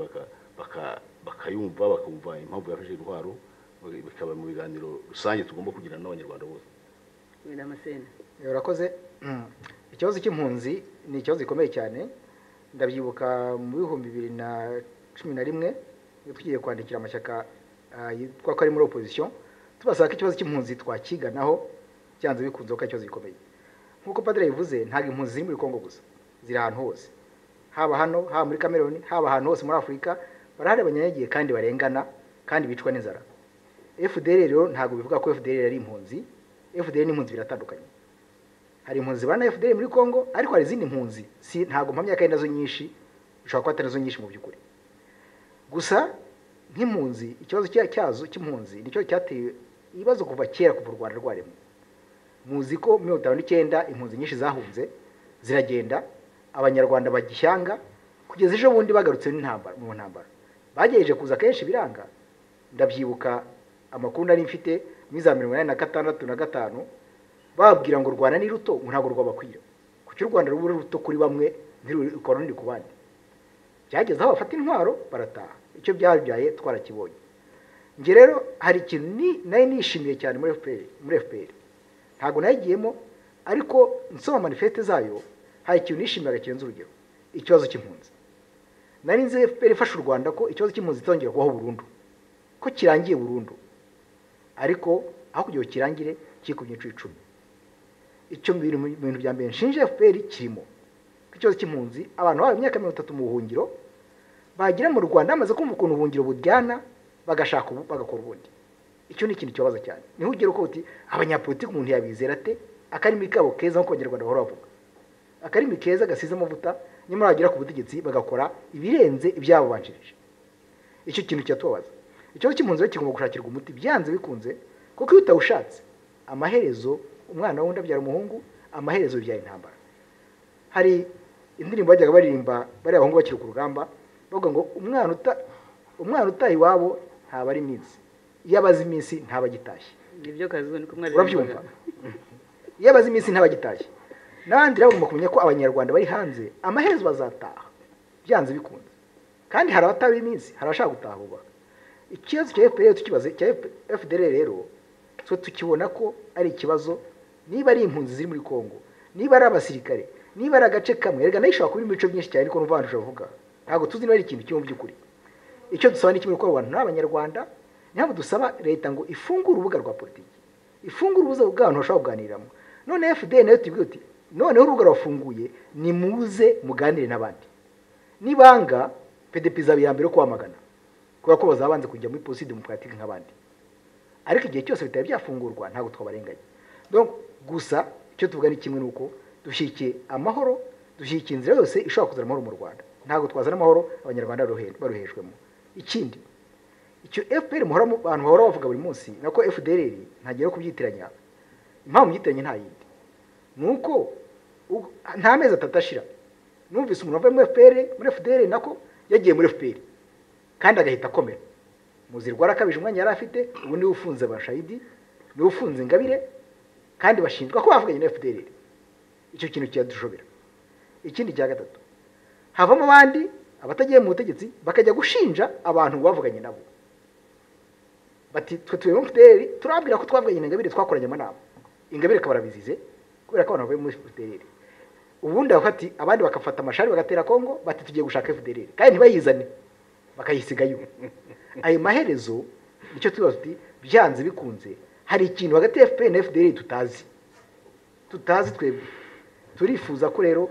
bakayumva bakumva impamvu yafashe intwaro bikaba mu biganiro rusange tugomba kugirana n'abanyarwanda bose. Urakoze. Ikibazo cy'impunzi ni ikibazo gikomeye cyane ndabyibuka mu 2011 tugiye kwandikira amashyaka yitwa ko ari muri opposition tubasaba ko ikibazo cy'impunzi twakiganaho cyanze bikunze ko ikibazo gikomeye nkuko padre yivuze ntago impunzi ziri muri Kongo gusa ziri ahantu hose haba hano haba muri Cameroon haba ahantu hose muri Afrika barahari abanyagiye kandi barengana kandi bicwa n'inzara FDL rero ntago bivuga ko FDL ari impunzi FDL n'impunzi biratandukanye hari impunzi bana FDL muri Kongo ariko hari izindi impunzi si ntago mpamya kandi nazo nyinshi bishobora kuba atari nazo nyinshi mu by'ukuri gusa nk'impunzi ikibazo cyazo cy'impunzi nicyo cyateye ibibazo kuva kera kuva u Rwanda rwaremwe muzi ko 1959 impunzi nyinshi zahunze ziragenda abanyarwanda bagishyanga kugeza ejo bundi bagarutse mu ntambara bagejeje kuza kenshi biranga ndabyibuka amakuru nari mfite muri za 1986 babwira ngo Rwanda ni ruto ntago rwabakwira kuki u Rwanda rubura ruto kuri bamwe ntirukoroni ku bandi byageze aho bafata intwaro barataha icyo byabyaye twarakibonye nge rero hari ikintu nayo nishimiye cyane muri FPR ntago nayigiyemo ariko nsoma manifeste zayo hari ikintu nishimiraga kirenze urugero ikibazo cy'impunzi nari nzi FPR ifasha u Rwanda ko ikibazo cy'impunzi tongera kubaho burundu ko kirangiye burundu ariko aho kugira kirangire kikubye 10 icyo bintu bya mbere nshinje FPR kirimo ikibazo cy'impunzi abantu baba imyaka 30 mu buhungiro bagira mu Rwanda amaze kumva ukuntu ubuhungiro budyana bagashaka bagakora ubundi icyo ni ikintu kibazo cyane niho ugera uko uti abanyapolitiki umuntu yabizera ate akarimi kabo keza nko Abanyarwanda bahora bavuga akarimi keza gasize amavuta nyamara bagira ku butegetsi bagakora ibirenze ibyabo banjirije icyo kintu cyatubaza ikibazo cy'impunzi rero kigomba gushakirwa umuti byanze bikunze kuko iyo utawushatse amaherezo umwana wundi abyara umuhungu amaherezo bya intambara hari indirimbo bajyaga baririmba bari abahungu bakiri ku rugamba bavuga ngo umwana utaha iwabo ntaba ari iminsi iyo abaze iminsi ntaba agitashye nibyo kazi niko mwari urabyumva iyo abaze iminsi ntaba agitashye n'abandi rero bagomba kumenya ko abanyarwanda bari hanze amaherezo bazataha byanze bikunze kandi hari abataba iminsi hari abashaka gutaha vuba ikibazo cya FPR tukibaze cya FDL rero so tukibona ko ari ikibazo niba ari impunzi ziri muri Kongo niba ari abasirikare niba ari agace kamwe erega nayishobora kuba imico myinshi cyane ko n'uvanduje bavuga ntago tuzi niba ari ikintu cyo mu by'ukuri icyo dusaba ni kimwe ko abantu n'abanyarwanda ntabwo dusaba leta ngo ifungure urubuga rwa politiki ifungure urubuga bw'abantu bashobora kuganiramo none FDL nayo tubwiye uti noneho urubuga rwafunguye ni muze muganire n'abandi nibanga PDP zabiyambere kwamagana kubera ko bazabanze kujya muri politique démocratique nk'abandi ariko igihe cyose bitari byafungurwa ntago twabarenganye donc gusa icyo tuvuga ni kimwe nuko dushikiye amahoro dushikiye inzira yose ishobora kuzana amahoro mu Rwanda ntago twazana amahoro abanyarwanda baruhejwemo ikindi icyo FPR abantu bahora bavuga buri munsi nako FDLR ntagiye kubyitiranya. Impamvu myitiranye nta yindi nuko nta mezi atashira numvise umuntu avuye muri FDLR nako yagiye muri FPR kandi agahita akomera. Muzirwa arakabije umwanya yari afite, ubu niwe ufunze Bashayidi, niwe ufunze Ingabire kandi bashinjwa ko bavuganye na FDLR. Icyo kintu cyadushobera. Ikindi cya gatatu, havamo abandi abatagiye mu butegetsi bakajya gushinja abantu bavuganye nabo, bati twe tuwe mu FDLR turabwira ko twavuganye na Ingabire twakoranye amanama, Ingabire kabarabizize kubera ko abantu bavuye muri FDLR. Ubundi bafati abandi bakafata amashari bagatera Kongo bati tugiye gushaka FDLR kandi ntibayizane bakayisigayo. Ayo maherezo nicyo tubaza tuti byanze bikunze hari ikintu hagati ya FPR na FDLR tutazi twebwe. Turifuza ko rero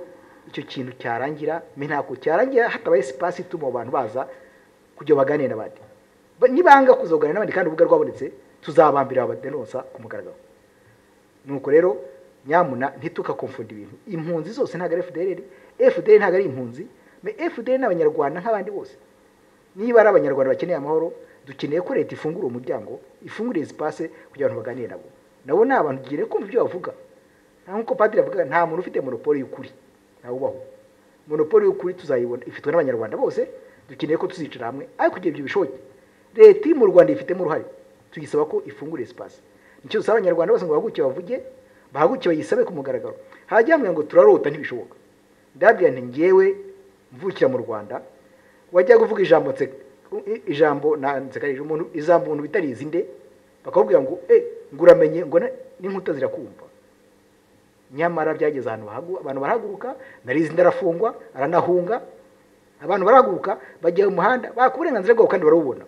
icyo kintu cyarangira, ntako cyarangira hatabaye space ituma abantu baza kujya baganira n'abandi. Nibanga kuzoganira n'abandi kandi ubuga rwabonetse tuzabambira abadenonsa ku mugaragaro. Nuko rero nyamuna ntitukakonfunda ibintu. Impunzi zose ntago ari FDLR, FDLR ntago ari impunzi, FDLR n'abanyarwanda nk'abandi bose. Niba ari abanyarwanda bakeneye amahoro, dukeneye ko leta ifungura umuryango, ifungure espace kugira abantu baganire nabo. Nabo ni abantu gire kumva ibyo bavuga. Nkuko padiri avuga nta muntu ufite monopole y'ukuri. Ubaho monopole y'ukuri tuzayibona ifitwe n'abanyarwanda bose. Dukeneye ko tuzicara hamwe ariko kugira ibyo bishoboke leta mu Rwanda ifitemo uruhare, tugisaba ko ifungura espace. Nicyo dusaba abanyarwanda bose ngo bahaguke bavuge, bahaguke bayisabe ku mugaragaro. Hajyamwe ngo turarota ntibishoboka. Ndabwira nti ngewe mvukira mu Rwanda wajya kuvuga ijambo nanzekarije umuntu izambo umuntu bitarizi nde bakabwira ngo nguramenye ngo n'inkuta zirakumva. Nyamara byageze ahantu abantu barahaguruka, narizi ndarafungwa aranahunga, abantu barahaguruka bajya mu muhanda bakuburenganzira bwabo kandi barabubona.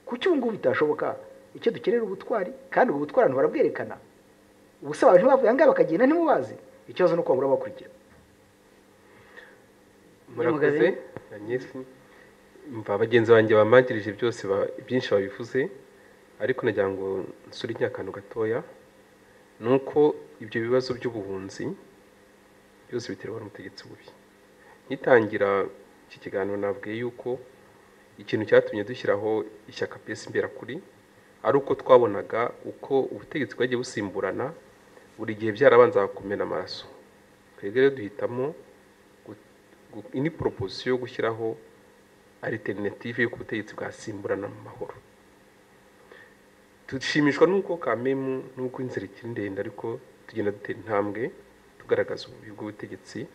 Kuki ubu ngubu bitashoboka? Icyo dukenera ubutwari, kandi ubutwari abantu barabwerekana. Ubusaba abantu bavuye ngaho bakagenda ntimubazi. Ikibazo nuko babura bakurikira. Murakoze Agnes. Mva bagenzi banjye bamangirije byose byinshi babivuze, ariko nagira ngo nsure inyakano gatoya nuko ibyo bibazo by'ubuhunzi byose biterwa n'umutegetsi bubi. Nitangira iki kiganiro nabwiye yuko ikintu cyatumye dushyiraho ishyaka PS Imberakuri ari uko twabonaga uko ubutegetsi bwagiye busimburana buri gihe byarabanza kumena amaraso. Twebwe rero duhitamo ini proposition yo gushyiraho alternative yo kubutegetsi bwasimburana mu mahoro. Tushimishwa nuko kamemu nuko inzira ikiri ndende, ariko tugenda dutera intambwe tugaragaza ububi bw'ubutegetsi.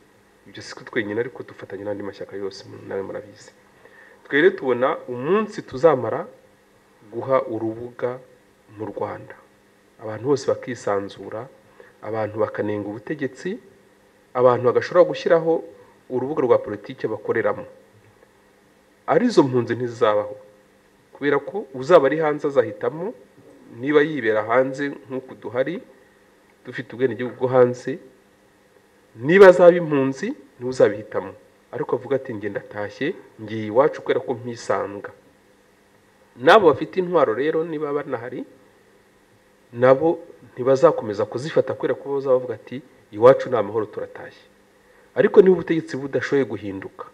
Ibyo siko twenyine ariko dufatanya n'andi mashyaka yose nawe murabizi. Twere tubona umunsi tuzamara guha urubuga mu Rwanda abantu bose bakisanzura, abantu bakanenga ubutegetsi, abantu bagashobora gushyiraho urubuga rwa politike bakoreramo. Arizo mpunzi ntizabaho kubera ko uzaba ari hanze azahitamo niba yibera hanze nk'uko duhari dufite ubwene gihugu bwo hanze, niba azaba impunzi ni uzabihitamo, ariko avuga ati ngenda atashye ngiye iwacu kubera ko mpisanga. Nabo bafite intwaro rero niba banahari nabo ntibazakomeza kuzifata kubera ko bazavuga ati iwacu ni amahoro turatashye. Ariko niba ubutegetsi budashoboye guhinduka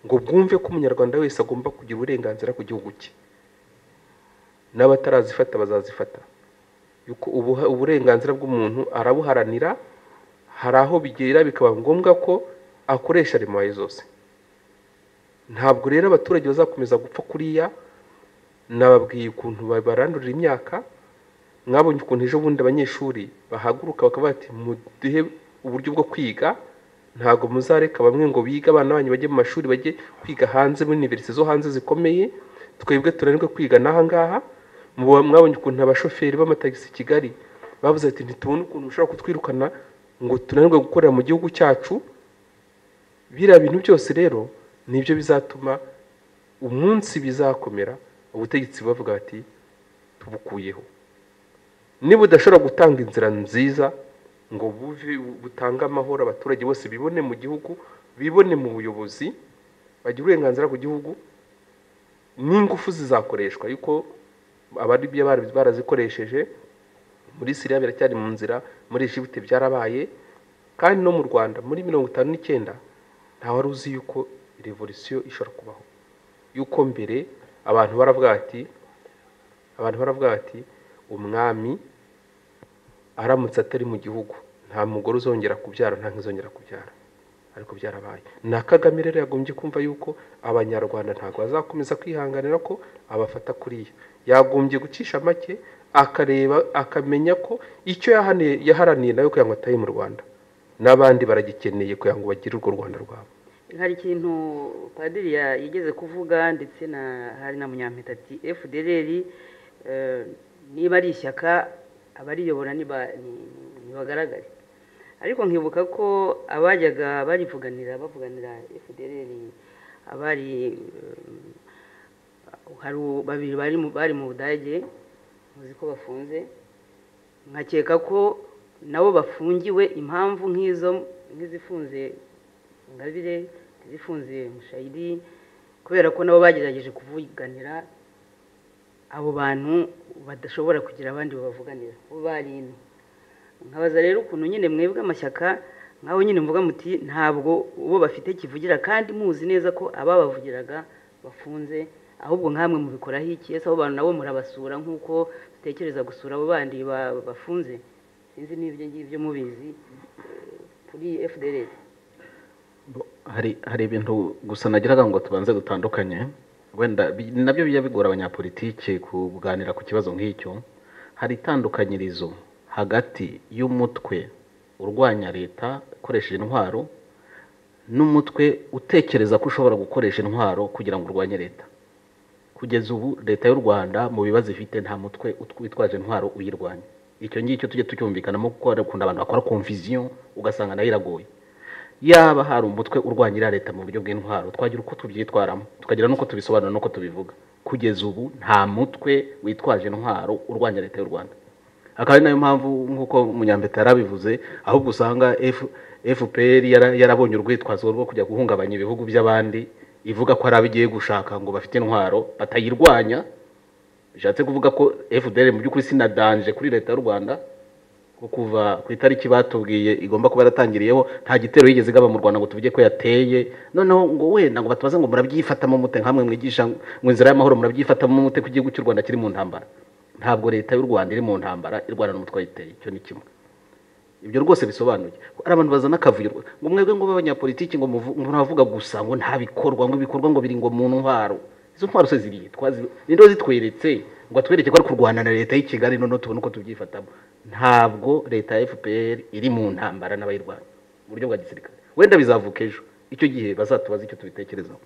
ngo bwumve ko umunyarwanda wese agomba kugira uburenganzira ku gihugu cye, n'abatarazifata bazazifata, yuko uburenganzira bw'umuntu arabuharanira. Hari aho bigera bikaba ngombwa ko akoresha remoye zose. Ntabwo rero abaturage bazakomeza gupfa kuriya. Nababwiye ukuntu barandurira imyaka, mwabonye ukuntu ejo bundi abanyeshuri bahaguruka bakavuga ati muduhe uburyo bwo kwiga, ntago muzareka bamwe ngo biga, abana banyu bajye mu mashuri bajye kwiga hanze muri universite zo hanze zikomeye, twebwe turanirwe kwiga naha ngaha. Mwabonye ukuntu abashoferi b'amatagisi Kigali bavuze ati ntitubone ukuntu ushobora kutwirukana ngo tunanirwe gukorera mu gihugu cyacu. Biriya bintu byose rero nibyo bizatuma umunsi bizakomera ubutegetsi bavuga ati tubukuyeho. Niba udashobora gutanga inzira nziza ngo butange amahoro abaturage bose bibone mu gihugu, bibone mu buyobozi, bagira uburenganzira ku gihugu, n'ingufu zizakoreshwa. Yuko abari barazikoresheje muri Syria biracyari mu nzira, muri Egypte byarabaye, kandi no mu Rwanda muri 59 nta wari uzi yuko revolution ishobora kubaho, yuko mbere abantu baravuga ati umwami aramutse atari mu gihugu nta mugore uzongera kubyara nta nk'izongera kubyara, ariko byarabaye. na Kagame rero yagombye kumva yuko abanyarwanda ntabwo bazakomeza kwihanganira ko abafata kuriya, yagombye gucisha make akareba akamenya ko icyo yaharaniye nawe kugira ngo atahe mu Rwanda n'abandi baragikeneye kugira ngo bagire urwo Rwanda rwabo. hari ikintu padiri yigeze kuvuga ndetse hari na Munyampeta ati FDLR niba ari ishyaka abariyobora ntibagaragare, ariko nkibuka ko abajyaga bavuganira FDLR abari hari babiri bari mu Budage muzi ko bafunze, nkakeka ko nabo bafungiwe impamvu nk'izifunze Ingabire, izifunze Mushayidi, kubera ko nabo bagerageje kuvuganira abo bantu badashobora kugira abandi babavuganira bo bari ino. Nkabaza rero ukuntu nyine mwebwe amashyaka nkaho nyine mvuga muti ntabwo ubo bafite kivugira kandi muzi neza ko ababavugiraga bafunze, ahubwo nkamwe mubikoraho iki? Ese abo bantu nabo murabasura nk'uko dutekereza gusura abo bandi bafunze? Sinzi n'ibyo ngibyo mubizi kuri FDLR. hari ibintu gusa nagiraga ngo tubanze dutandukanye, wenda nabyo bijya bigora abanyapolitike kuganira ku kibazo nk'icyo. hari itandukanyirizo hagati y'umutwe urwanya leta ukoresheje intwaro n'umutwe utekereza ko ushobora gukoresha intwaro kugira ngo urwanye leta. kugeza ubu leta y'u Rwanda mu bibazo ifite nta mutwe witwaje intwaro uyirwanya. icyo ngicyo tujye tucyumvikanamo kuko hakunda abantu bakora confusion ugasanga nayo iragoye. yaba hari umutwe urwanyira leta mu buryo bw'intwaro twagira uko tubyitwaramo tukagira nuko tubisobanura nuko tubivuga. kugeza ubu nta mutwe witwaje intwaro urwanya leta y'u Rwanda. akaba ari nayo mpamvu nk'uko Munyampeta yarabivuze, ahubwo usanga FPR yarabonye urwitwazo rwo kujya guhungabanya ibihugu by'abandi, ivuga ko ari abigiye gushaka ngo bafite intwaro batayirwanya. bishatse kuvuga ko FDL mu by'ukuri sinadanje kuri leta y'u Rwanda, kuva ku itariki batubwiye igomba kuba yaratangiriyeho nta gitero yigeze gaba mu Rwanda ngo tuvuge ko yateye. noneho ngo wenda ngo batubaze ngo murabyifatamo mute, nkamwe mwigisha ngo inzira y'amahoro murabyifatamo mute ku gihugu cy'u Rwanda kiri mu ntambara. ntabwo leta y'u Rwanda iri mu ntambara, irwana n'umutwe wayiteye. icyo ni kimwe. ibyo rwose bisobanuye. ari abantu bazana akavuyo ngo mwebwe ngo b'abanyapolitiki ngo muravuga gusa ngo nta bikorwa, ngo ibikorwa ngo biri ngo mu ntwaro. izo ntwaro se ziri nindo zitweretse ngo atwereke ko ari kurwana na leta y'i Kigali, none tubone uko tubyifatamo. ntabwo leta ya FPR iri mu ntambara n'abayirwanya mu buryo bwa gisirikare. wenda bizavuka ejo, icyo gihe bazatubaza icyo tubitekerezaho.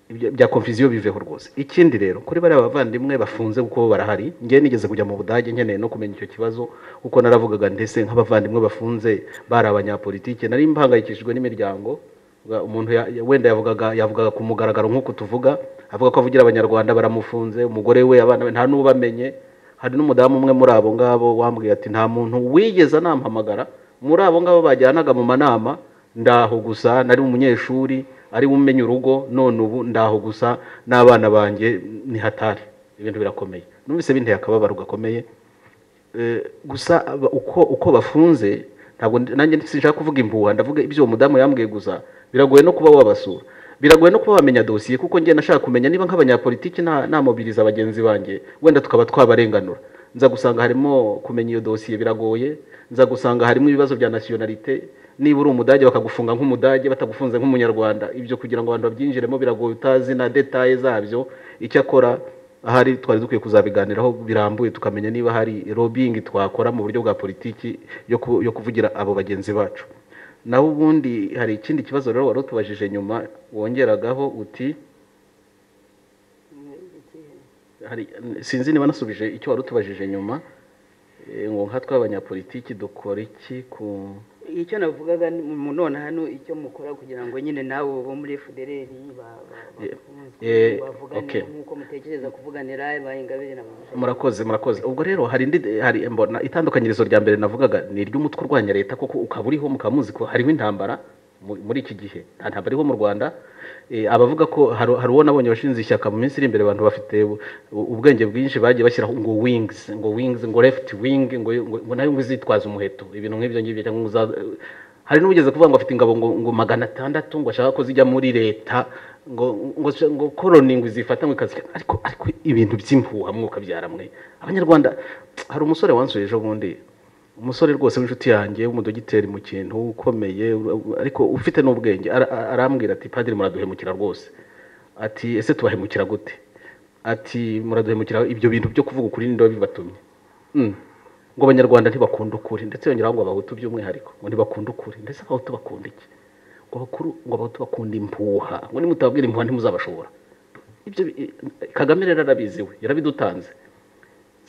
ibyo bya confusion biveho rwose. ikindi rero kuri bari abavandimwe bafunze kuko barahari, ngiye nigeze kujya mu Budage nkeneye no kumenya icyo kibazo kuko naravugaga ndetse nk'abavandimwe bafunze bari abanyapolitike nari mpangayikishijwe n'imiryango. umuntu wenda yavugaga ku mugaragaro nk'uko tuvuga, avuga ko avugira abanyarwanda baramufunze, umugore we, abana be nta n'ubamenye. hari n'umudamu umwe muri abo ngabo wambwiye ati nta muntu wigeze anampamagara muri abo ngabo bajyanaga mu manama, ndaho gusa nari umunyeshuri ari umenya urugo, none ubu ndaho gusa n'abana banjye ni hatari. ibintu birakomeye, numvise binteye akababaro gakomeye. gusa uko bafunze ntabwo nanjye sinshaka kuvuga impuha, ndavuga ibyo uwo mudamu yambwiye gusa. biragoye no kuba wabasura, biragoye no kuba wamenya dosiye, kuko ngiye nashaka kumenya niba nk'abanyapolitiki namobiriza bagenzi banjye wenda tukaba twabarenganura. nza gusanga harimo kumenya iyo dosiye biragoye, nza gusanga harimo ibibazo bya nationalite. niba uri umudage bakagufunga nk'umudage batagufunze nk'umunyarwanda, ibyo kugira ngo abantu babyinjiremo biragoye utazi na details zabyo. icyo akora ahari twari dukwiye kuzabiganiraho birambuye tukamenya niba hari lobbying twakora mu buryo bwa politiki yo kuvugira abo bagenzi bacu. naho ubundi hari ikindi kibazo rero wari utubajije nyuma wongeragaho uti sinzi niba nasubije icyo wari utubajije nyuma, ngo nka tw'abanyapolitiki dukora iki ku icyo navugaga none hano icyo mukora kugira ngo nyine nawe bo muri FDLR bavugane nk'uko mutekereza kuvuganira Ingabire na murakoze. ubwo rero hari mbona itandukanyirizo rya mbere navugaga ni iry'umutwe urwanya leta, kuko ukaba uriho mukamuzi ko hariho intambara muri iki gihe. nta ntambara iriho mu Rwanda. abavuga ko hari uwo nabonye bashinze ishyaka mu minsi iri imbere, abantu bafite ubwenge bwinshi bagiye bashyiraho ngo wings ngo left wing ngo nayo ngo izitwaza umuheto, ibintu nk'ibyo ngibyo, cyangwa hari n'ubigeze kuvuga ngo afite ingabo ngo 600 ngo ashaka ko zijya muri leta ngo koloni ngo izifata ngo ikazi ariko ibintu by'impuha mwuka byaramwe abanyarwanda. Hari umusore wansuye ejo bundi, umusore rwose w'inshuti yanjye w'umudogiteri mu kintu ukomeye ariko ufite n'ubwenge, arambwira ati padiri muraduhemukira rwose, ati ese tubahemukira gute? Ati muraduhemukira ibyo bintu byo kuvuga ukuri ninde bibatumye? Ngo abanyarwanda ntibakunda ukuri, ndetse yongeraho ngo abahutu by'umwihariko ngo ntibakunda ukuri. Ndetse abahutu bakunda iki? ngo abahutu bakunda impuha, ngo nimutabwira impuha ntimuzabashobora. Ibyo Kagame rero arabizi, we yarabidutanze.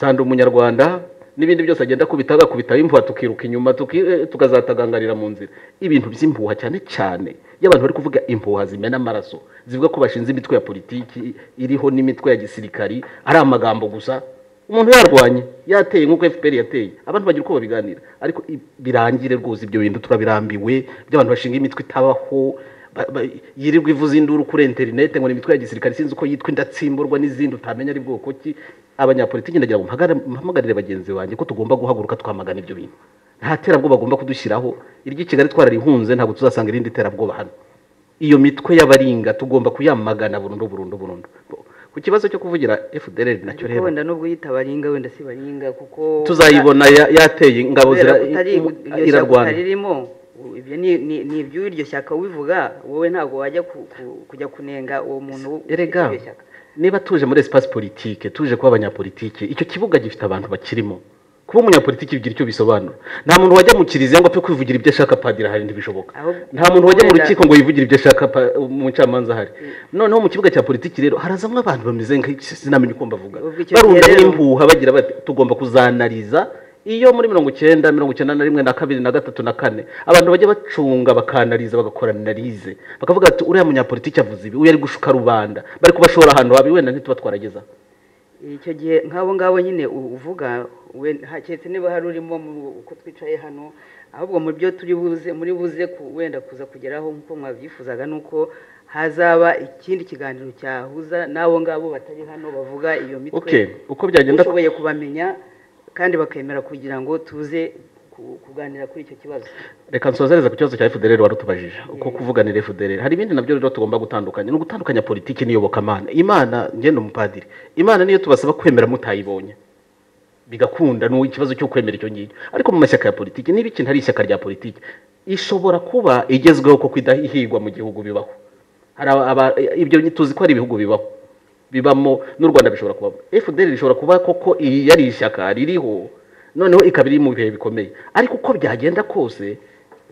Sanda umunyarwanda n'ibindi byose agenda kubitaho impuha tukiruka inyuma tukazatagangarira mu nzira. Ibintu by'impuha cyane cyane y'abantu bari kuvuga impuha zimena amaraso, zivuga ko bashinze imitwe ya politiki iriho n'imitwe ya gisirikari, ari amagambo gusa. Umuntu yarwanye yateye nk'uko FPR yateye, abantu bagira uko babiganira, ariko birangire rwose ibyo bintu turabirambiwe by'abantu bashinga imitwe itabaho, yirirwa ivuza induru kuri internet ngo ni imitwe ya gisirikare sinzi uko yitwa indatsimburwa n'izindi utamenya ari bwoko ki. Abanyapolitiki ndagira ngo mpamagarire bagenzi banjye ko tugomba guhaguruka twamagana ibyo bintu. Nta terabwoba bagomba kudushyiraho, iryo Kigali twararihunze ntabwo tuzasanga irindi terabwoba hano. Iyo mitwe y'abaringa tugomba kuyamagana burundu. Ku kibazo cyo kuvugira FDLR nacyo rero wenda nubwo yitabaringa wenda si baringa kuko tuzayibona yateye ingabo irarwana ririmo. Ibyo ni iby'iryo shyaka ubivuga, wowe ntabwo wajya kujya kunenga uwo muntu erega. Niba tuje muri espace politique, tuje kuba abanyapolitike, icyo kibuga gifite abantu bakirimo. Kuba umunyapolitiki bigira icyo bisobanura. Nta muntu wajya mu kiriziya ngo apfe kwivugira ibyo ashaka padiri, hari ntibishoboka. Nta muntu wajya mu rukiko ngo yivugira ibyo ashaka mu ncamanza hari. Noneho mu kibuga cya politiki rero harazamwe abantu bameze sinamenye uko mbavuga, barunda n'impuha bagira bati tugomba kuzanariza iyo muri 90 91 na 2 na 3 na 4 abantu bajya bacunga bakanariza bagakora analize bakavuga ati uriya munyapolitiki avuze ibi, uyu ari gushuka rubanda, bari kubashora ahantu habi wenda ntituba twarageza. Icyo gihe ngabo nyine uvuga we haketse niba hari urimo uko twicaye hano, ahubwo mu byo turi buze muri buze wenda kuza kugeraho nkuko mwabyifuzaga nuko hazaba ikindi kiganiro cyahuza nabo ngabo batari hano bavuga iyo mitwe. Uko byagenda ushoboye kubamenya kandi bakemera kugira ngo tuze kuganira kuri icyo kibazo. Reka nsozereza ku kibazo cya FDLR warutubajije uko kuvuganira FDLR. Hari ibindi nabyo rero tugomba gutandukanya, no gutandukanya politiki n'iyobokamana. Imana ngende umupadiri, Imana niyo tubasaba kwemera mutayibonye bigakunda, no ikibazo cyo kwemera icyo ngicyo. Ariko mu mashyaka ya politiki niba ikintu hari ishyaka rya politiki ishobora kuba igezweho ko kwidahihigwa mu gihugu bibaho. Ibyo tuzi ko ari ibihugu bibamo n'u Rwanda bishobora kuba. FDLR ishobora kuba koko yari ishyaka ririho noneho ikabiri mu bihe bikomeye, ariko uko byagenda kose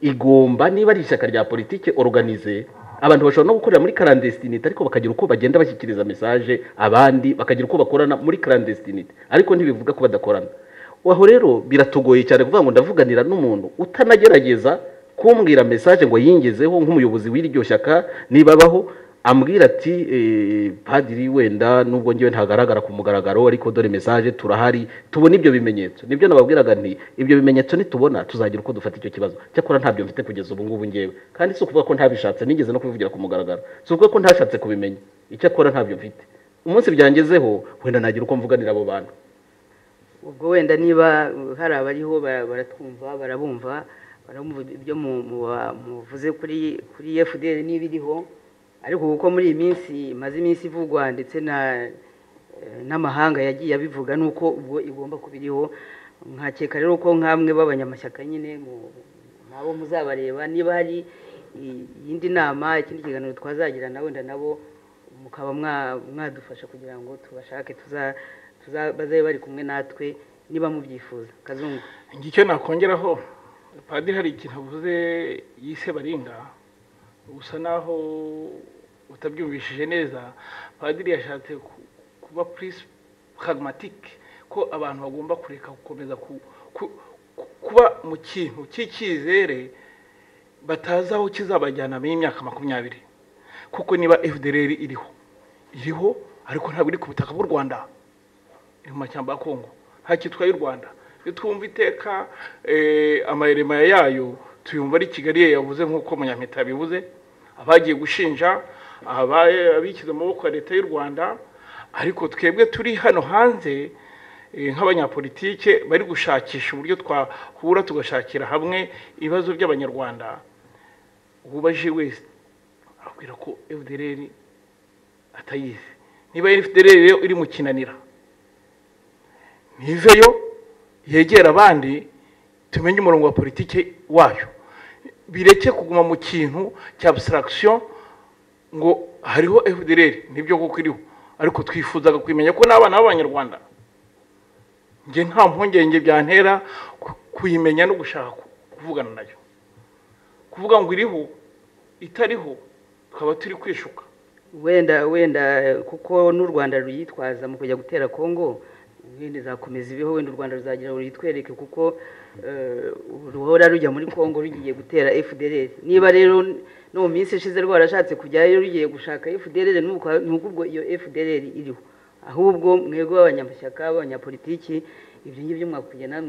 igomba niba ari ishyaka rya politiki organize, abantu bashobora no gukorera muri clandestinité ariko bakagira uko bagenda bashyikiriza message abandi, bakagira uko bakorana muri clandestinité ariko ntibivuga ko badakorana. Waho rero biratugoye cyane kuvuga ngo ndavuganira n'umuntu utanagerageza kumbwira message ngo yingezeho nk'umuyobozi w'iryo shyaka nibabaho ambwira ati padiri wenda nubwo ngiye ntagaragara ku mugaragaro ariko dore message turahari tubona ibyo bimenyetso. Nibyo nababwiraga nti ibyo bimenyetso nitubona tuzagira uko dufata icyo kibazo. Cyakora ntabyo mfite kugeza ubu ngubu ngewe, kandi si ukuvuga ko ntabishatse nigeze no kubivugira ku mugaragaro, si ukuvuga ko ntashatse kubimenya. Icyakora ntabyo mfite, umunsi byangezeho wenda nagira uko mvuganira abo bantu. Ubwo wenda niba hari abariho baratwumva barabumva ibyo muvuze kuri FDL n'ibiriho, ariko kuko muri iyi minsi maze iminsi ivugwa ndetse n'amahanga yagiye abivuga nuko ubwo igomba kubiriho. Nkakeka rero ko nkamwe b'abanyamashyaka nyine nabo muzabareba niba hari iyindi nama ikindi kiganiro twazagira na wenda nabo mukaba mwadufasha kugira ngo tubashake bazabe bari kumwe natwe niba mubyifuza. Kazungu, ngicyo nakongeraho padiri hari ikintu avuze yise baringa, usa naho utabyumvishije neza. Padiri yashatse kuba pragmatique ko abantu bagomba kureka gukomeza kuba mu kintu cy'icyizere batazi aho kizabajyana mu myaka 20, kuko niba FDLR iriho ariko ntabwo iri ku butaka bw'u Rwanda, iri mu mashyamba ya Kongo, nta kitwaye u Rwanda. Iyo twumva iteka amayirema yayo tuyumva ari Kigali yavuze nk'uko Munyampeta bivuze, abagiye gushinja abishyize mu maboko ya leta y'u Rwanda. Ariko twebwe turi hano hanze nk'abanyapolitike bari gushakisha uburyo twahura tugashakira hamwe ibibazo by'abanyarwanda, ubaje wese abwira ko FDLR atayizi. Niba FDLR rero iri mu kinanira, niveyo yegera abandi tumenye umurongo wa politike wayo, bireke kuguma mu kintu cya abstraction ngo hariho FDLR nibyo kuko iriho, ariko twifuzaga kwimenya ko n'abana b'abanyarwanda. Nge nta mpungenge byantera kuyimenya no gushaka kuvugana nayo. Kuvuga ngo iriho itariho tukaba turi kwishuka. wenda kuko n'u Rwanda ruyitwaza mu kujya gutera Kongo, wenda zakomeza ibiho, wenda u Rwanda ruzagira ruyitwereke kuko ruhora rujya muri Kongo rugiye gutera FDLR. Niba rero no mu minsi ishize rwarashatse kujyayo rugiye gushaka FDLR, n'ubwo iyo FDLR iriho, ahubwo mwego abanyamashyaka abanyapolitiki ibyo ngibyo mwakugena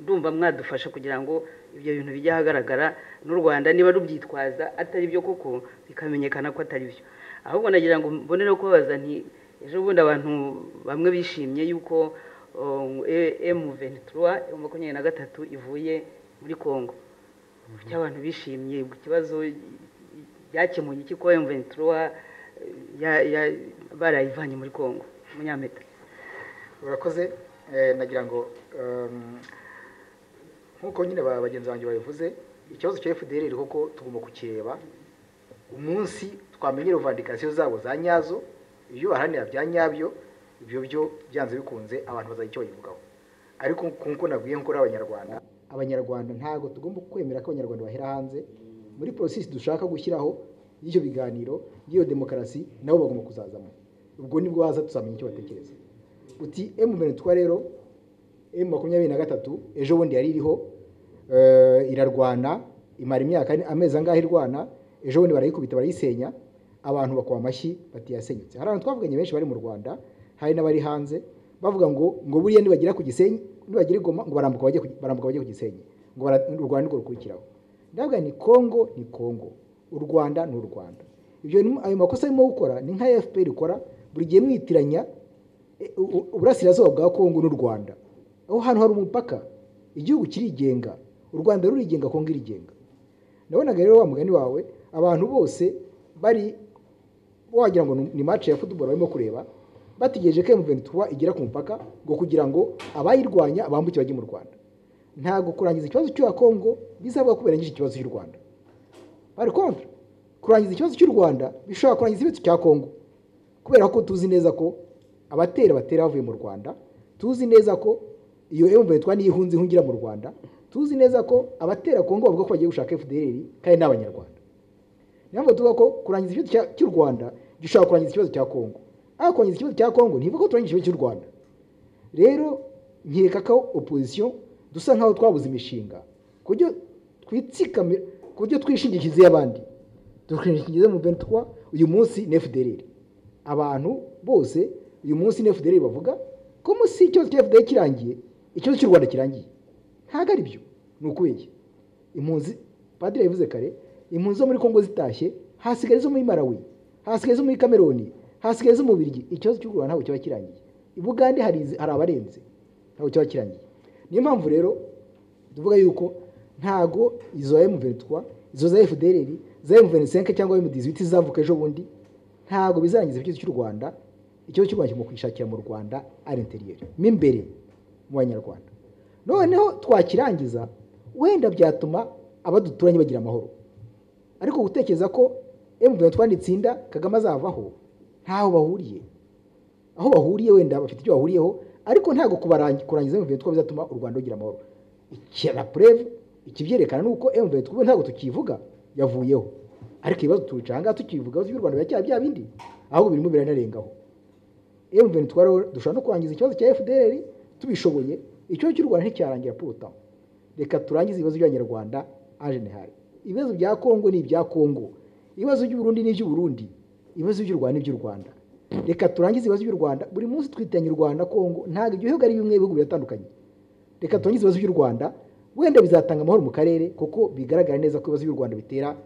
ndumva mwadufasha kugira ngo ibyo bintu bijya hagaragara, n'u Rwanda niba rubyitwaza atari byo koko bikamenyekana ko atari byo. Ahubwo nagira ngo mbonere ko baza nti ejo bundi abantu bamwe bishimye yuko M23 M23 ivuye muri Kongo. Kuki abantu bishimye? Ikibazo byakemuye iki ko M23 barayivanye muri Kongo? Munyampeta. Urakoze. Nagira ngo nkuko nyine bagenzi banjye babivuze, ikibazo cya FDLR koko tugomba kukireba umunsi twamenye revendikasiyo zabo za nyazo, iyo baharanira bya nyabyo, ibyo byo byanze bikunze abantu bazagira icyo bayivugaho. Ariko nkuko nabwiye nko abanyarwanda ntago tugomba kwemera ko abanyarwanda bahera hanze muri process dushaka gushyiraho y'icyo biganiro y'iyo demokarasi, nabo bagomba kuzazamo. Ubwo nibwo haza tuzamenya icyo batekereza. Uti M23 rero M23 ejo bundi yari iriho irarwana imara imyaka amezi angahe irwana, ejo bundi barayikubita barayisenya, abantu bakwa amashyi bati yasenyutse. Hari abantu twavuganye benshi bari mu Rwanda, hari n'abari hanze bavuga ngo buriya nibagira ku Gisenyi, nibagira Igoma ngo barambuka bajye ku Gisenyi, ngo u Rwanda rwo rukurikiraho. Ndavuga ni Kongo ni Kongo, u Rwanda ni u Rwanda. Ibyo ayo makosa arimo gukora ni nka FPR ikora, buri gihe mwitiranya uburasirazuba bwa Kongo n'u Rwanda. Aho hantu hari umupaka, igihugu kirigenga, u Rwanda rurigenga, Kongo irigenga. Nabonaga rero wa mugani wawe abantu bose bari wagira ngo ni match ya football barimo kureba, bategereje ko M23 igera ku mupaka ngo kugira ngo abayirwanya abambuke bajye mu Rwanda. Ntago kurangiza ikibazo cy'u Kongo bizabwa kubera nyinshi ikibazo cy'u Rwanda. Bari kontra kurangiza ikibazo cy'u Rwanda bishobora kurangiza ikibazo cya Kongo, kubera ko tuzi neza ko batera bavuye mu Rwanda, tuzi neza ko iyo M23 niyihunze ihungira mu Rwanda, tuzi neza ko abatera Kongo bavuga ko bagiye gushaka FDLR kandi n'abanyarwanda. Niyo tuvuga ko kurangiza ikibazo cy'u Rwanda gishobora kurangiza ikibazo cya Kongo. Aho kurangiza ikibazo cya Kongo ntivuga ko turangiza ikibazo cy'u Rwanda. Rero nkeka ko opposition dusa nkaho twabuze imishinga, kujyo twitsikamira, kujyo twishingikize y'abandi. Dukwishingize mu 23 uyu munsi ni FDLR. Abantu bose uyu munsi ni FDLR bavuga ko musi ikibazo cya FDLR kirangiye, ikibazo cy'u Rwanda kirangiye. Ntago ari byo, nukubeye. Impunzi padiri yavuze kare, impunzi zo muri Kongo zitashye, hasigaye zo muri Malawi, hasigaye zo muri Cameroon, hasigaye zo mu Bubiligi. Ikibazo cy'u Rwanda ntabwo cyaba kirangiye. I Bugande hari abarenze, ntabwo cyaba kirangiye. Niyo mpamvu rero tuvuga yuko ntago izo M23, izo za FDLR, za M25 cyangwa M18 zavuka ejo bundi, ntago bizarangiza ikibazo cy'u Rwanda. Ikibazo cy'u Rwanda mu kwishakira mu Rwanda ari interieur mimbere mu Banyarwanda. Noneho twakirangiza wenda byatuma abaduturanye bagira amahoro. Ariko gutekereza ko M23 itsinda Kagame azavaho, ntaho bahuriye. Aho bahuriye wenda bafite icyo bahuriyeho, ariko ntago kurangiza M23 bizatuma u Rwanda rugira amahoro. Ikira preuve ikibyerekana nuko M23 ntago tukivuga yavuyeho, ariko ibibazo tucanga tukivuga by'u Rwanda byacyaba bya bindi, ahubwo birimo biranarengaho. M23 dushaka no kurangiza ikibazo cya FDLR tubishoboye, icyo cy'u Rwanda nticyarangira puta. Reka turangize ibibazo by'Abanyarwanda en general. Ibibazo bya Kongo ni ibya Kongo, ibibazo by'u Burundi ni iby'u Burundi, ibibazo by'u Rwanda ni iby'u Rwanda. Reka turangize ibibazo by'u Rwanda, buri munsi twitanye u Rwanda Kongo, ntago ibyo bihugu ari bimwe bihugu biratandukanye. Reka turangize ibibazo by'u Rwanda, wenda bizatanga amahoro mu karere, kuko bigaragara neza ko ibibazo by'u Rwanda bitera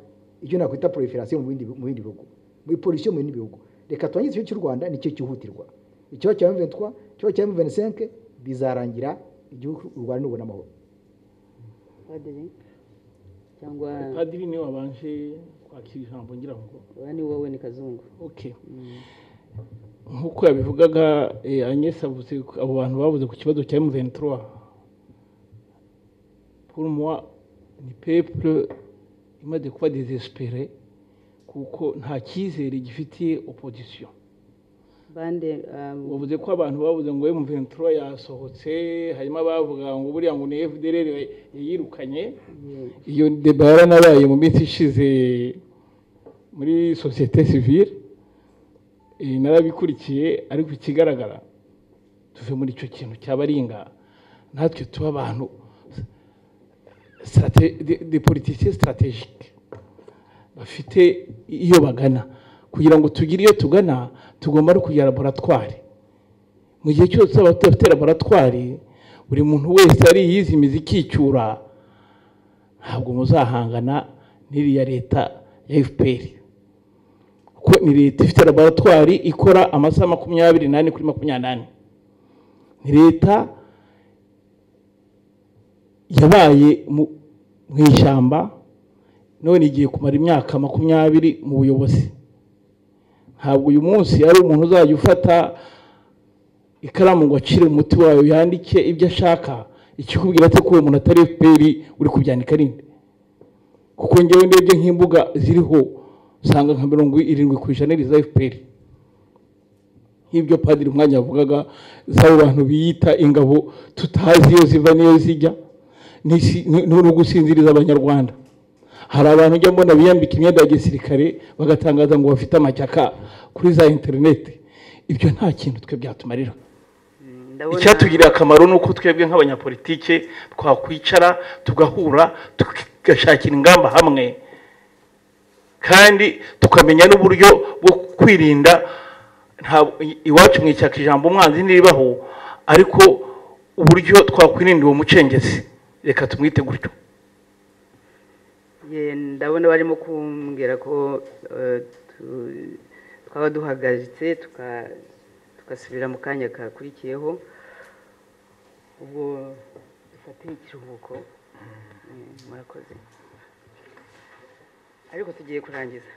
icyo nakwita proliferation mu bindi bihugu, muri pollution mu bindi bihugu. Reka turangize icyo cy'u Rwanda nicyo cyihutirwa. Icyo cya M23, icyo cya M25 bizarangira igihugu u Rwanda rubona amahoro. padiri cyangwa padiri niwe wabanje kwakira ijambo ngira ngo ni wowe ni Kazungu. okay nk'uko yabivugaga Agnes avuze abo bantu bavuze ku kibazo cya M23 pour moi ni peuple imaze kuba désespéré kuko nta cyizere gifitiye opposition bande bavuze ko abantu bavuze ngo M23 yasohotse hanyuma bavuga ngo buriya ngo ni FDLR yirukanye iyo debara nabaye mu minsi ishize muri société civile narabikurikiye ariko ikigaragara tuve muri icyo kintu cyabaringa natwe tuba abantu des politiciens stratégiques bafite iyo bagana kugira ngo tugire iyo tugana tugomba no kugira laboratoire mu gihe cyose abafite laboratoire buri muntu wese ari yize imiziki icyura ntabwo muzahangana n'iriya leta ya FPR ko ni leta ifite laboratoire ikora amasaha 28 kuri 28 ni leta yabaye mu ishyamba none igiye kumara imyaka 20 mu buyobozi. Ntabwo uyu munsi ari umuntu uzajya ufata ikaramu ngo acire umuti wayo yandike ibyo ashaka ikikubwira ate ko uwo muntu atari FPR uri kubyandika rinde kuko ngewe ndebye nk'imbuga ziriho usanga nka 70% za FPR nk'ibyo padiri umwanya yavugaga z'abo bantu biyita ingabo tutazi iyo ziva niyo zijya no gusinziriza abanyarwanda. Hari abantu ujya mbona biyambika imyenda ya gisirikare bagatangaza ngo bafite amacyaka kuri za internet. Ibyo nta kintu twe byatumarira. Icyatugirira akamaro nuko twebwe nk'abanyapolitike twakwicara tugahura tugashakira ingamba hamwe kandi tukamenya n'uburyo bwo kwirinda iwacu mu icyaka ijambo umwanzi niribaho ariko uburyo twakwirinda uwo mucengezi reka tumwite gutyo. Ndabona barimo kumbwira ko twaba duhagaritse tugasubira mu kanya kakurikiyeho ubwo dufatira ikiruhuko murakoze ariko tugiye kurangiza.